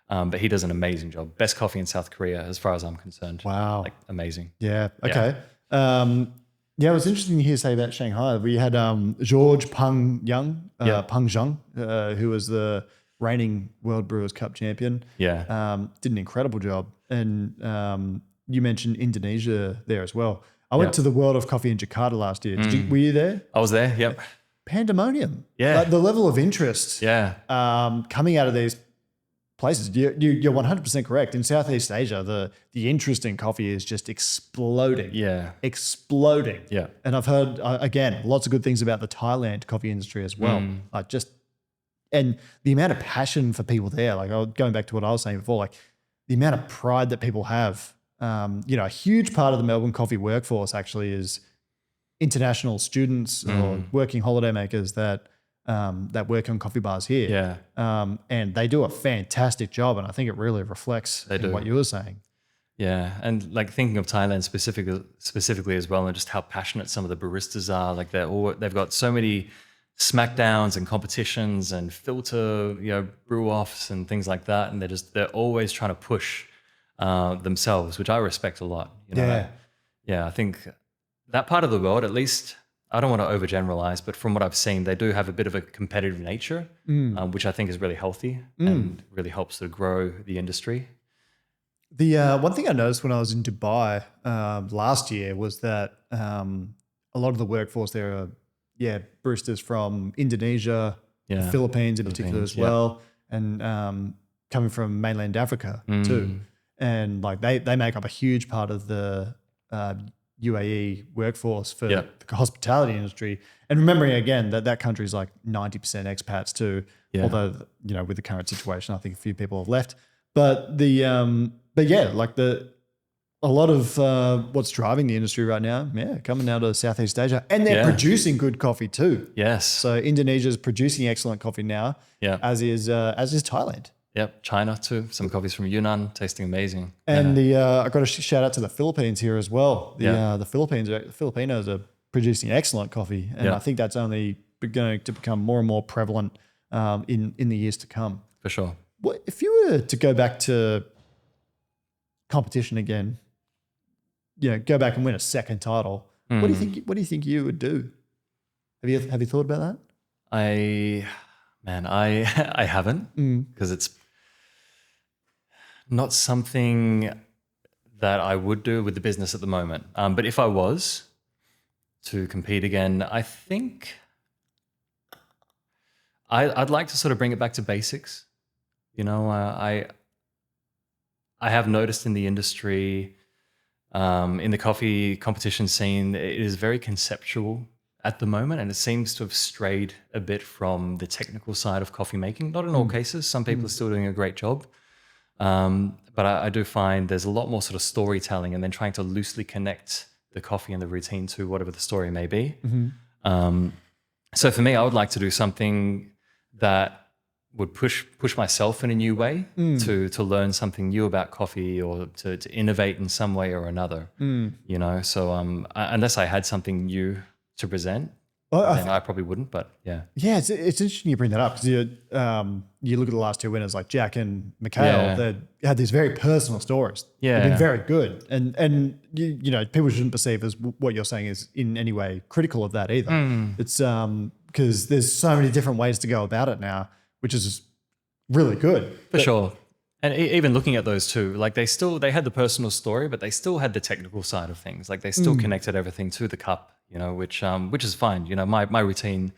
but he does an amazing job. Best coffee in South Korea, as far as I'm concerned. Wow, like amazing. Yeah. Okay. Yeah, it was interesting to hear you say about Shanghai. We had George Peng Zhang, who was the reigning World Brewers Cup champion. Yeah. Did an incredible job. And you mentioned Indonesia there as well. I went to the World of Coffee in Jakarta last year. Were you there? I was there, yep. Pandemonium. Yeah. Like the level of interest coming out of these places. You're 100% correct. In Southeast Asia, the interest in coffee is just exploding. Yeah. Exploding. Yeah. And I've heard, again, lots of good things about the Thailand coffee industry as well. And the amount of passion for people there, like going back to what I was saying before, like the amount of pride that people have. You know, a huge part of the Melbourne coffee workforce actually is international students or working holiday makers that work on coffee bars here. Yeah. And they do a fantastic job. And I think it really reflects in what you were saying. Yeah. And like thinking of Thailand specifically as well, and just how passionate some of the baristas are. Like they've got so many smackdowns and competitions and filter, brew offs and things like that. And they're always trying to push themselves, which I respect a lot. You know? Yeah. Yeah, I think that part of the world, at least, I don't want to overgeneralize, but from what I've seen, they do have a bit of a competitive nature, which I think is really healthy and really helps to grow the industry. The one thing I noticed when I was in Dubai last year was that a lot of the workforce there are, baristas from Indonesia, the Yeah. Philippines in particular as well, and coming from mainland Africa too. And like they make up a huge part of the UAE workforce for the hospitality industry. And remembering again that country is like 90% expats too, although, you know, with the current situation, I think a few people have left. But a lot of what's driving the industry right now, coming out of Southeast Asia, and they're producing good coffee too. Yes. So Indonesia is producing excellent coffee now, as is Thailand. Yep, China too. Some coffees from Yunnan tasting amazing. And I got to shout out to the Philippines here as well. The Filipinos are producing excellent coffee, and I think that's only going to become more and more prevalent in the years to come. For sure. What if you were to go back to competition again? You know, go back and win a second title. What do you think you would do? Have you thought about that? I haven't, because it's not something that I would do with the business at the moment. But if I was to compete again, I think I'd like to sort of bring it back to basics. You know, I have noticed in the industry, in the coffee competition scene, it is very conceptual at the moment, and it seems to have strayed a bit from the technical side of coffee making. Not in all cases. Some people are still doing a great job. But I do find there's a lot more sort of storytelling and then trying to loosely connect the coffee and the routine to whatever the story may be. So for me, I would like to do something that would push myself in a new way to learn something new about coffee, or to innovate in some way or another. You know, so unless I had something new to present, then I probably wouldn't. But it's interesting you bring that up, because you look at the last two winners like Jack and Mikhail. They had these very personal stories. They've been very good, and you know, people shouldn't perceive as what you're saying is in any way critical of that either. It's because there's so many different ways to go about it now, which is really good. For sure. And even looking at those two, like they had the personal story, but they still had the technical side of things. Like they still connected everything to the cup, you know, which is fine. You know, my routine,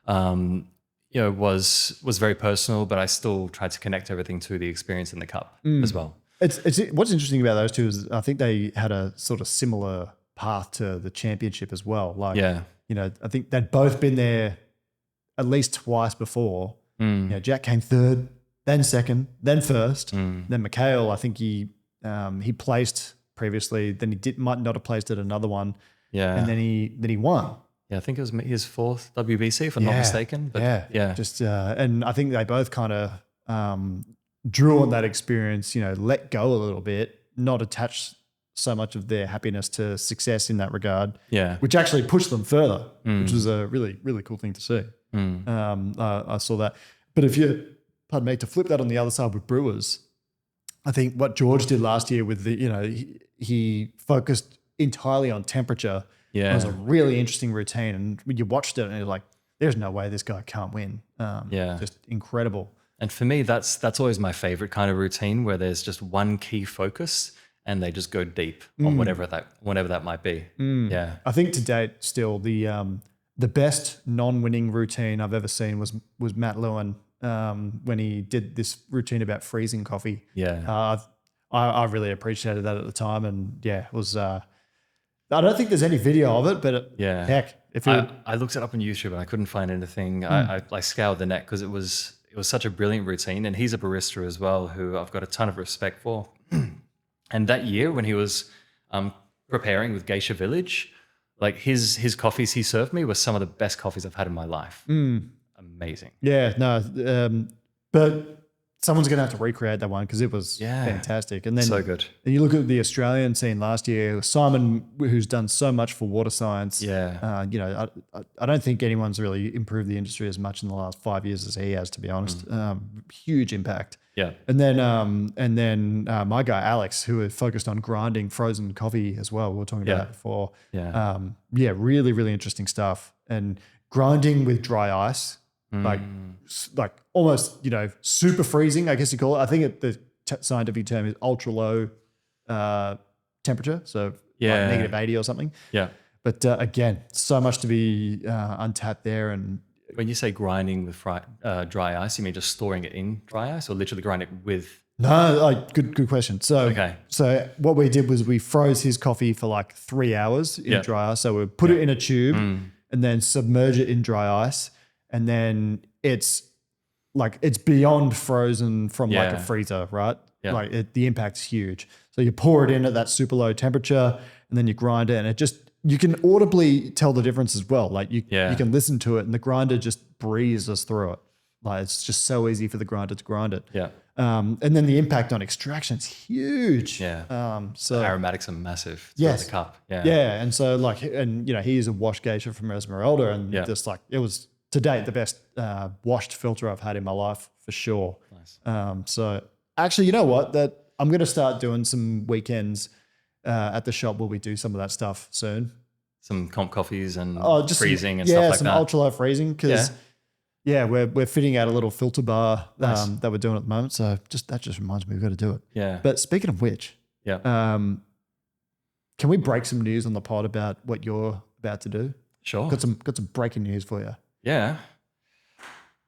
you know, was very personal, but I still tried to connect everything to the experience in the cup as well. It's what's interesting about those two is I think they had a sort of similar path to the championship as well. Like, you know, I think they'd both been there at least twice before. You know, Jack came third, then second, then first. Then Mikhail, I think he placed previously. Then he might not have placed at another one. And then he won. Yeah, I think it was his fourth WBC, if I'm not mistaken. But just and I think they both kind of drew on that experience. You know, let go a little bit, not attach so much of their happiness to success in that regard. Which actually pushed them further, which was a really, really cool thing to see. I saw that. But if you, pardon me, to flip that on the other side with brewers, I think what George did last year with the, you know, he focused entirely on temperature. It was a really interesting routine. And when you watched it and you're like, there's no way this guy can't win. Just incredible. And for me, that's always my favorite kind of routine, where there's just one key focus and they just go deep on whatever that might be. I think to date still the best non-winning routine I've ever seen was Matt Lewin when he did this routine about freezing coffee. I really appreciated that at the time, and it was. I don't think there's any video of it, but heck, if I looked it up on YouTube and I couldn't find anything. I scoured the net because it was such a brilliant routine, and he's a barista as well, who I've got a ton of respect for. And that year when he was preparing with Geisha Village, like his coffees he served me were some of the best coffees I've had in my life. Amazing. But someone's going to have to recreate that one because it was fantastic. And then so good. And you look at the Australian scene last year, Simon, who's done so much for water science. Yeah. You know, I don't think anyone's really improved the industry as much in the last 5 years as he has, to be honest. Huge impact. Yeah. And then my guy Alex, who is focused on grinding frozen coffee as well. We were talking about that before. Yeah. Really, really interesting stuff. And grinding with dry ice, like almost, you know, super freezing, I guess you call it. I think the scientific term is ultra low temperature, so like negative 80 or something. Yeah. But again, so much to be untapped there. And when you say grinding with dry ice, you mean just storing it in dry ice, or literally grind it with? No, like good question. So what we did was we froze his coffee for like 3 hours in dry ice. So we put it in a tube and then submerge it in dry ice, and then it's beyond frozen from like a freezer, right? Yeah. Like the impact's huge. So you pour it in at that super low temperature, and then you grind it, and it just, you can audibly tell the difference as well. Like you can listen to it, and the grinder just breezes through it. Like it's just so easy for the grinder to grind it. Yeah. And then the impact on extraction is huge. Yeah. So aromatics are massive. Yes. The cup. Yeah. Yeah. And so and you know, he used a wash geisha from Esmeralda, and just like, it was to date the best washed filter I've had in my life for sure. Nice. So actually, you know what? That I'm going to start doing some weekends at the shop where we do some of that stuff soon. Some comp coffees and just freezing and stuff like that. Yeah, some ultra low freezing because we're fitting out a little filter bar that we're doing at the moment. So that just reminds me we've got to do it. Yeah. But speaking of which, can we break some news on the pod about what you're about to do? Sure. Got some breaking news for you. Yeah.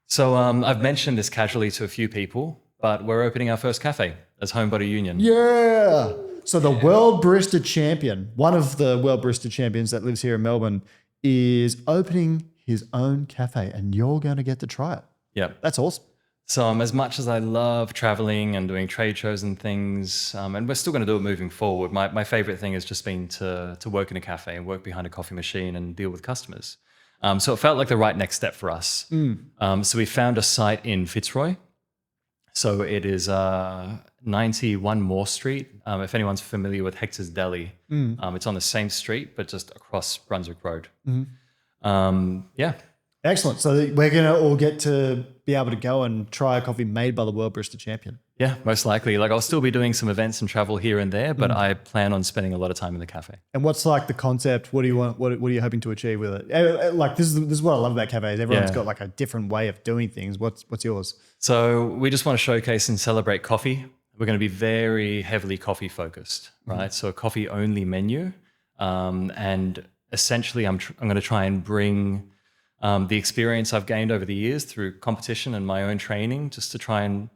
So I've mentioned this casually to a few people, but we're opening our first cafe as Homebody Union. Yeah. So the World Barista Champion, one of the World Barista Champions that lives here in Melbourne, is opening his own cafe, and you're going to get to try it. Yeah. That's awesome. So as much as I love traveling and doing trade shows and things, and we're still going to do it moving forward, my favorite thing has just been to work in a cafe and work behind a coffee machine and deal with customers. So it felt like the right next step for us. So we found a site in Fitzroy. So it is 91 Moore Street. If anyone's familiar with Hector's Deli, it's on the same street, but just across Brunswick Road. Excellent. So we're going to all get to be able to go and try a coffee made by the World Barista Champion. Yeah, most likely. Like I'll still be doing some events and travel here and there, but I plan on spending a lot of time in the cafe. And what's like the concept? What do you want? What are you hoping to achieve with it? Like this is what I love about cafes. Everyone's got like a different way of doing things. What's yours? So we just want to showcase and celebrate coffee. We're going to be very heavily coffee focused, right? So a coffee only menu, and essentially I'm going to try and bring the experience I've gained over the years through competition and my own training, just to try and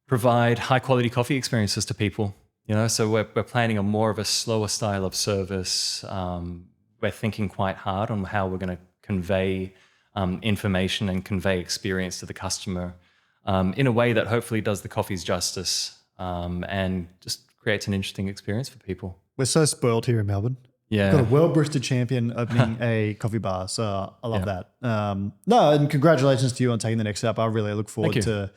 provide high quality coffee experiences to people. You know, so we're planning a more of a slower style of service. We're thinking quite hard on how we're going to convey information and convey experience to the customer in a way that hopefully does the coffees justice and just creates an interesting experience for people. We're so spoiled here in Melbourne. Yeah. Got a World Barista Champion opening a coffee bar. So I love that. No, and congratulations to you on taking the next step. I really look forward to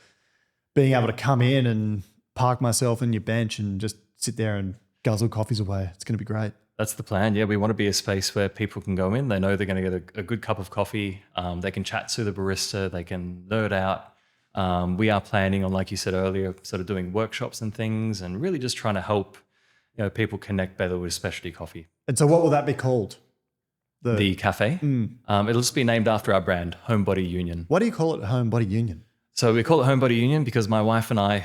being able to come in and park myself in your bench and just sit there and guzzle coffees away. It's going to be great. That's the plan. Yeah, we want to be a space where people can go in. They know they're going to get a good cup of coffee. They can chat to the barista. They can nerd out. We are planning on, like you said earlier, sort of doing workshops and things, and really just trying to help people connect better with specialty coffee. And so what will that be called? The cafe? It'll just be named after our brand, Homebody Union. Why do you call it Homebody Union? So we call it Homebody Union because my wife and I,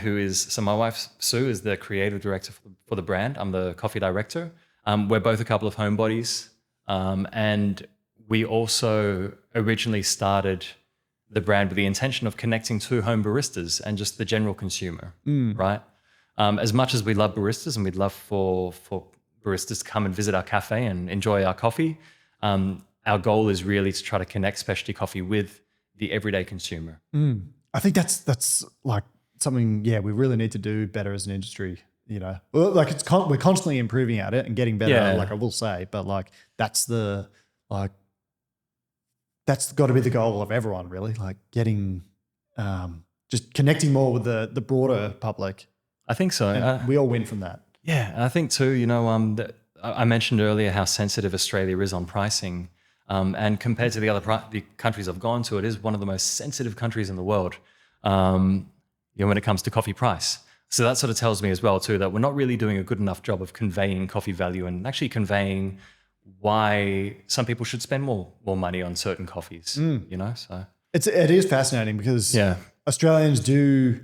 my wife, Sue, is the creative director for the brand. I'm the coffee director. We're both a couple of homebodies. And we also originally started the brand with the intention of connecting to home baristas and just the general consumer, right? As much as we love baristas and we'd love for baristas to come and visit our cafe and enjoy our coffee, our goal is really to try to connect specialty coffee with the everyday consumer. I think that's like something, we really need to do better as an industry, Well, like we're constantly improving at it and getting better, like I will say, but like that's got to be the goal of everyone really, like getting, just connecting more with the broader public. I think so. And we all win from that. Yeah, and I think too, you know, I mentioned earlier how sensitive Australia is on pricing, and compared to the other the countries I've gone to, it is one of the most sensitive countries in the world, you know, when it comes to coffee price. So that sort of tells me as well too that we're not really doing a good enough job of conveying coffee value and actually conveying why some people should spend more money on certain coffees. You know, so it is fascinating because Australians do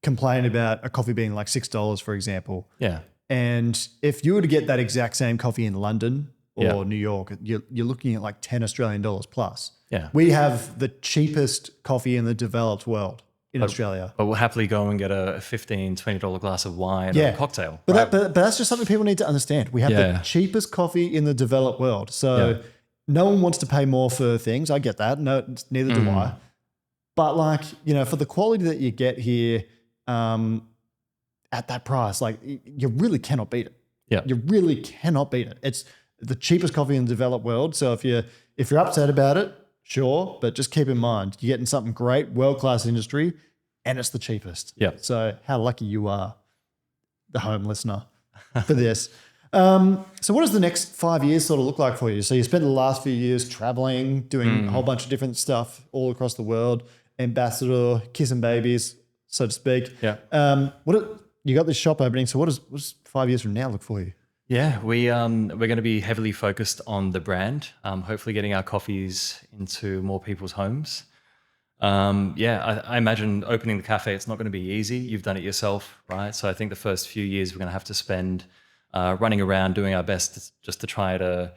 complain about a coffee being like $6, for example. Yeah. And if you were to get that exact same coffee in London or New York, you're looking at like $10 Australian plus. Yeah. We have the cheapest coffee in the developed world in Australia. But we'll happily go and get a $15, $20 glass of wine or a cocktail. But, but that's just something people need to understand. We have the cheapest coffee in the developed world. So no one wants to pay more for things. I get that. No, neither do I. But like, you know, for the quality that you get here at that price, like you really cannot beat it. Yeah. You really cannot beat it. It's the cheapest coffee in the developed world. So if you're upset about it, sure, but just keep in mind, you're getting something great, world-class industry, and it's the cheapest. Yeah. So how lucky you are, the home listener, for this. So what does the next 5 years sort of look like for you? So you spent the last few years traveling, doing a whole bunch of different stuff all across the world, ambassador, kissing babies, so to speak. Yeah. You got this shop opening. So what does 5 years from now look for you? Yeah, we're going to be heavily focused on the brand, hopefully getting our coffees into more people's homes. I imagine opening the cafe, it's not going to be easy. You've done it yourself, right? So I think the first few years we're going to have to spend running around doing our best just to try to,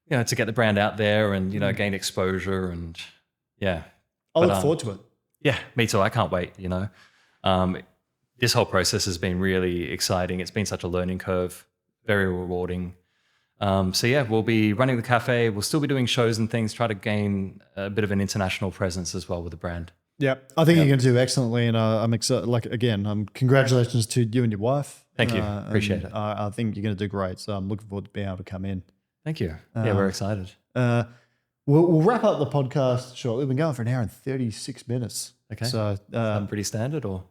you know, to get the brand out there and, you know, gain exposure and I look forward to it. Yeah, me too. I can't wait, you know. This whole process has been really exciting. It's been such a learning curve. Very rewarding. We'll be running the cafe. We'll still be doing shows and things, try to gain a bit of an international presence as well with the brand. Yeah, I think you're going to do excellently. And I'm excited. Like, again, congratulations to you and your wife. Thank you. Appreciate it. I think you're going to do great. So I'm looking forward to being able to come in. Thank you. We're excited. We'll wrap up the podcast shortly. We've been going for an hour and 36 minutes. Okay. So pretty standard or?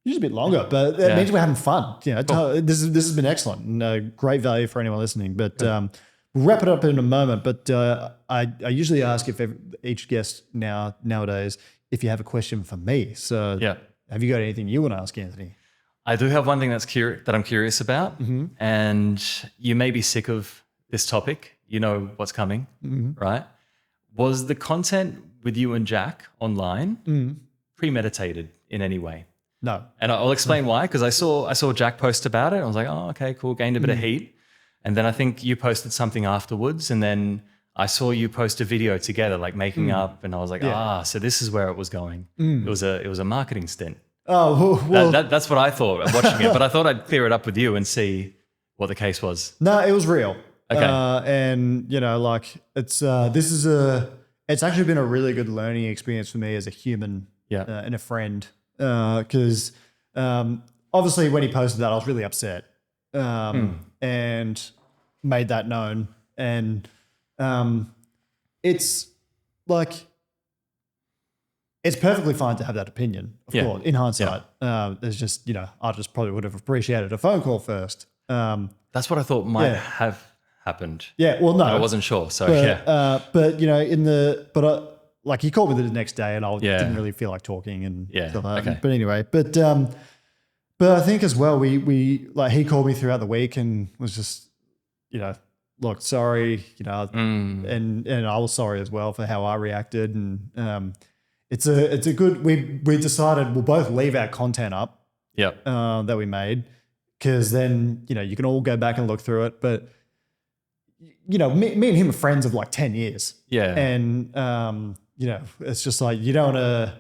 Usually a bit longer, but it means we're having fun. You know, cool. This has been excellent and great value for anyone listening. But we'll wrap it up in a moment. But I usually ask if each guest nowadays if you have a question for me. So have you got anything you want to ask Anthony? I do have one thing that I'm curious about, and you may be sick of this topic. You know what's coming, right? Was the content with you and Jack online premeditated in any way? No. And I'll explain why, because I saw Jack post about it. I was like, oh, okay, cool. Gained a bit of heat. And then I think you posted something afterwards. And then I saw you post a video together, like making up. And I was like, so this is where it was going. It was a marketing stint. Oh, well. That's what I thought watching it. But I thought I'd clear it up with you and see what the case was. No, it was real. Okay. And, you know, like it's actually been a really good learning experience for me as a human and a friend. Because obviously when he posted that, I was really upset and made that known. And it's like, it's perfectly fine to have that opinion, of course, in hindsight. There's just, you know, I just probably would have appreciated a phone call first. That's what I thought might have happened. Yeah, well, no. But I wasn't sure, so but, you know, like he called me the next day and I didn't really feel like talking and stuff like that. But anyway, but I think as well, we like he called me throughout the week and was just, you know, look, sorry, you know, and I was sorry as well for how I reacted. And it's a good, we decided we'll both leave our content up that we made because then, you know, you can all go back and look through it. But, you know, me and him are friends of like 10 years. Yeah. And, you know, it's just like you don't want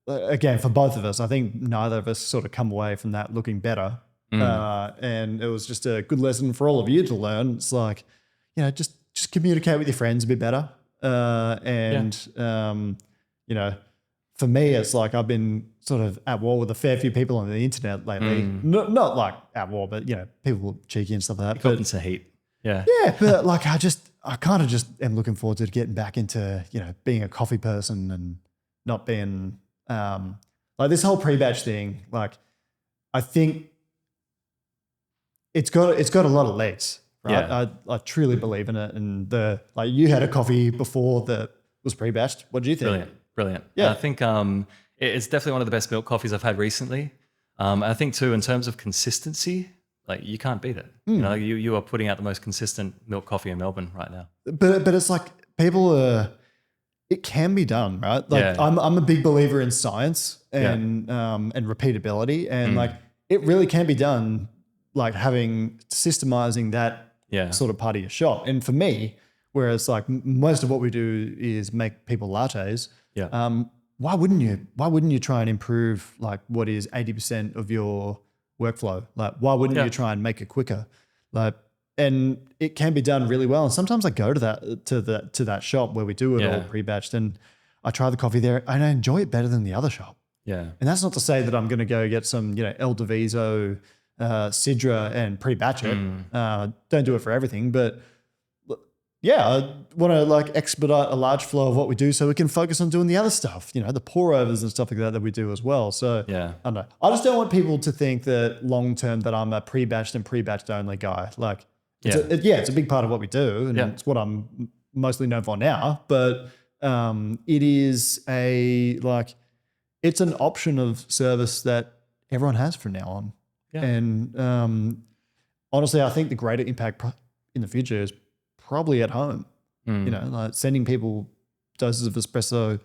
to, again, for both of us, I think neither of us sort of come away from that looking better. And it was just a good lesson for all of you to learn. It's like, you know, just communicate with your friends a bit better. You know, for me, it's like I've been sort of at war with a fair few people on the internet lately. Not like at war, but, you know, people cheeky and stuff like that. Got into heat. Yeah. Yeah, but like I kind of just am looking forward to getting back into, you know, being a coffee person and not being like this whole pre-batch thing, like I think it's got a lot of legs, right? Yeah. I truly believe in it. And like you had a coffee before that was pre-batched. What do you think? Brilliant. Yeah. I think it's definitely one of the best milk coffees I've had recently. I think too, in terms of consistency, like you can't beat it. You know, you are putting out the most consistent milk coffee in Melbourne right now. But it's like it can be done, right? Like I'm a big believer in science and repeatability, and like it really can be done. Like systemizing that sort of part of your shop. And for me, whereas like most of what we do is make people lattes. Yeah. Why wouldn't you? Why wouldn't you try and improve like what is 80% of your workflow? Like why wouldn't you try and make it quicker? Like, and it can be done really well. And sometimes I go to that shop where we do it all pre-batched, and I try the coffee there and I enjoy it better than the other shop. Yeah. And that's not to say that I'm going to go get some, El Diviso, Sidra and pre-batch it. Don't do it for everything, but I want to like expedite a large flow of what we do so we can focus on doing the other stuff, the pour overs and stuff like that we do as well. So I don't know. I just don't want people to think that long term that I'm a pre-batched and pre-batched only guy. Like it's a big part of what we do, and it's what I'm mostly known for now, but it is it's an option of service that everyone has from now on. Yeah. And honestly, I think the greater impact in the future is probably at home, like sending people doses of espresso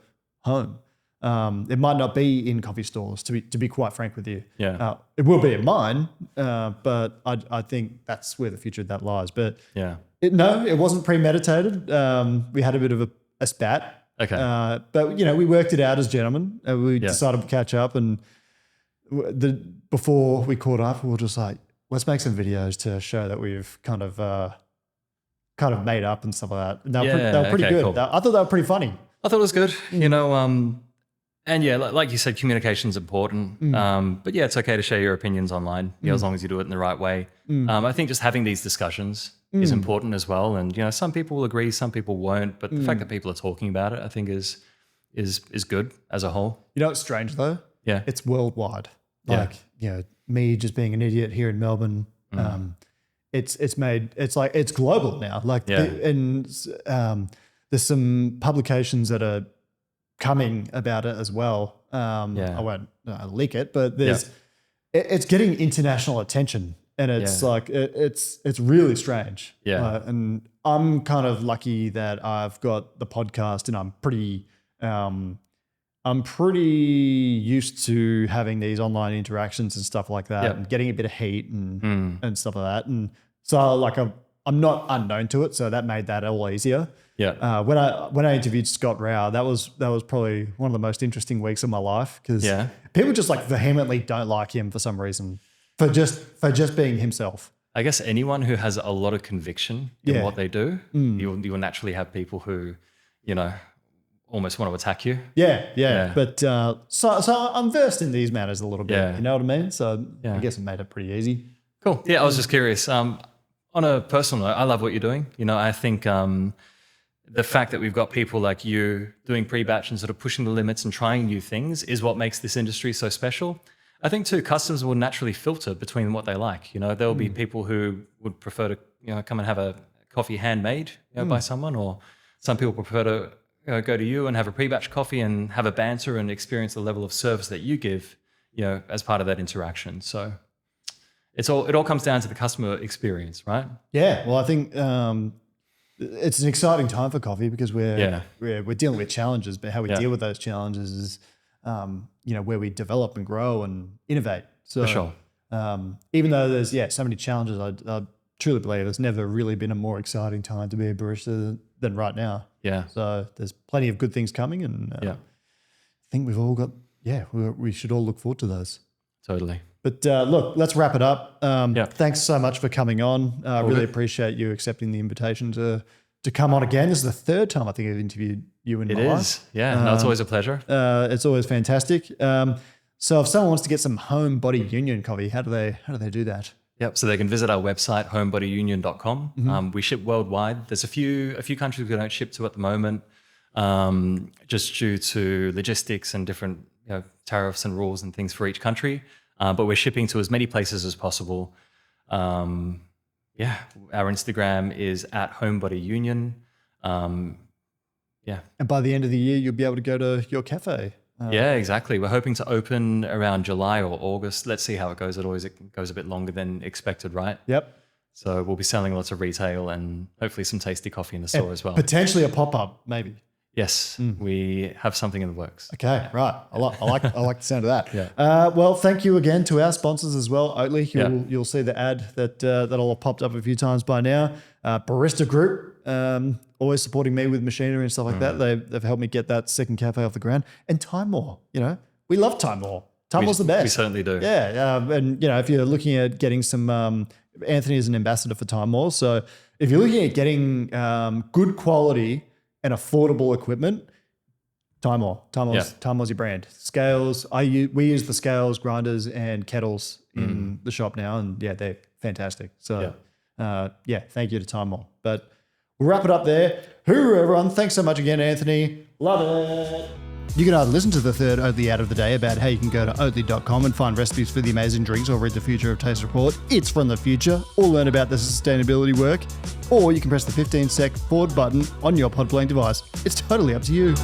home. It might not be in coffee stores, to be quite frank with you. Yeah. It will be at mine, but I think that's where the future of that lies. But it wasn't premeditated. We had a bit of a spat. Okay. But, we worked it out as gentlemen. We decided to catch up, and before we caught up, we were just like, let's make some videos to show that we've kind of made up and stuff like that. They were pretty good. Cool. I thought they were pretty funny. I thought it was good, and like you said, communication is important. But it's okay to share your opinions online, as long as you do it in the right way. I think just having these discussions is important as well. And, some people will agree, some people won't, but the fact that people are talking about it, I think is good as a whole. It's strange though. Yeah. It's worldwide. Like, me just being an idiot here in Melbourne, it's global now. Like, there's some publications that are coming about it as well. I won't leak it, but it's getting international attention, and it's it's really strange. Yeah. And I'm kind of lucky that I've got the podcast, and I'm pretty used to having these online interactions and stuff like that, and getting a bit of heat and stuff like that. And so like I'm not unknown to it, so that made that all easier. Yeah. When I interviewed Scott Rao, that was probably one of the most interesting weeks of my life, because people just like vehemently don't like him for some reason, for just being himself. I guess anyone who has a lot of conviction in what they do, you will naturally have people who, almost want to attack you. Yeah. But so I'm versed in these matters a little bit. You know what I mean? So I guess it made it pretty easy. Cool. Yeah, I was just curious. On a personal note, I love what you're doing. I think the fact that we've got people like you doing pre-batch and sort of pushing the limits and trying new things is what makes this industry so special. I think too, customers will naturally filter between what they like. There'll be people who would prefer to come and have a coffee handmade by someone, or some people prefer to go to you and have a pre-batch coffee and have a banter and experience the level of service that you give, as part of that interaction. So it all comes down to the customer experience, right? Yeah. Well, I think it's an exciting time for coffee, because we're dealing with challenges, but how we deal with those challenges is, where we develop and grow and innovate. So, for sure. Even though there's so many challenges, I truly believe there's never really been a more exciting time to be a barista than right now. Yeah. So there's plenty of good things coming, and I think we've all got we should all look forward to those. Totally. But look, let's wrap it up. Thanks so much for coming on. I really appreciate you accepting the invitation to come on again. This is the third time I think I've interviewed you in my life. It is. Yeah. No, it's always a pleasure. It's always fantastic. So if someone wants to get some Home Body Union coffee, how do they do that? Yep. So they can visit our website, homebodyunion.com. We ship worldwide. There's a few countries we don't ship to at the moment, just due to logistics and different tariffs and rules and things for each country. But we're shipping to as many places as possible. Our Instagram is @HomebodyUnion. And by the end of the year, you'll be able to go to your cafe. Yeah, exactly. We're hoping to open around July or August. Let's see how it goes. It goes a bit longer than expected, right? Yep. So we'll be selling lots of retail and hopefully some tasty coffee in the store as well. Potentially a pop-up, maybe. Yes, we have something in the works. Okay, right. I like the sound of that. Yeah. Well, thank you again to our sponsors as well. Oatly, you'll see the ad that'll have popped up a few times by now. Barista Group, always supporting me with machinery and stuff like that. They've helped me get that second cafe off the ground. And Time More, we love Time More. Time More's the best. We certainly do. Yeah, and if you're looking at getting some, Anthony is an ambassador for Time More. So if you're looking at getting good quality and affordable equipment, Time More. Time More's your brand. Scales, we use the scales, grinders, and kettles in the shop now, and they're fantastic. So thank you to Time More. But we'll wrap it up there. Hooroo, everyone. Thanks so much again, Anthony. Love it. You can either listen to the third Oatly ad of the day about how you can go to oatly.com and find recipes for the amazing drinks, or read the Future of Taste report. It's from the future. Or learn about the sustainability work. Or you can press the 15-sec forward button on your pod playing device. It's totally up to you.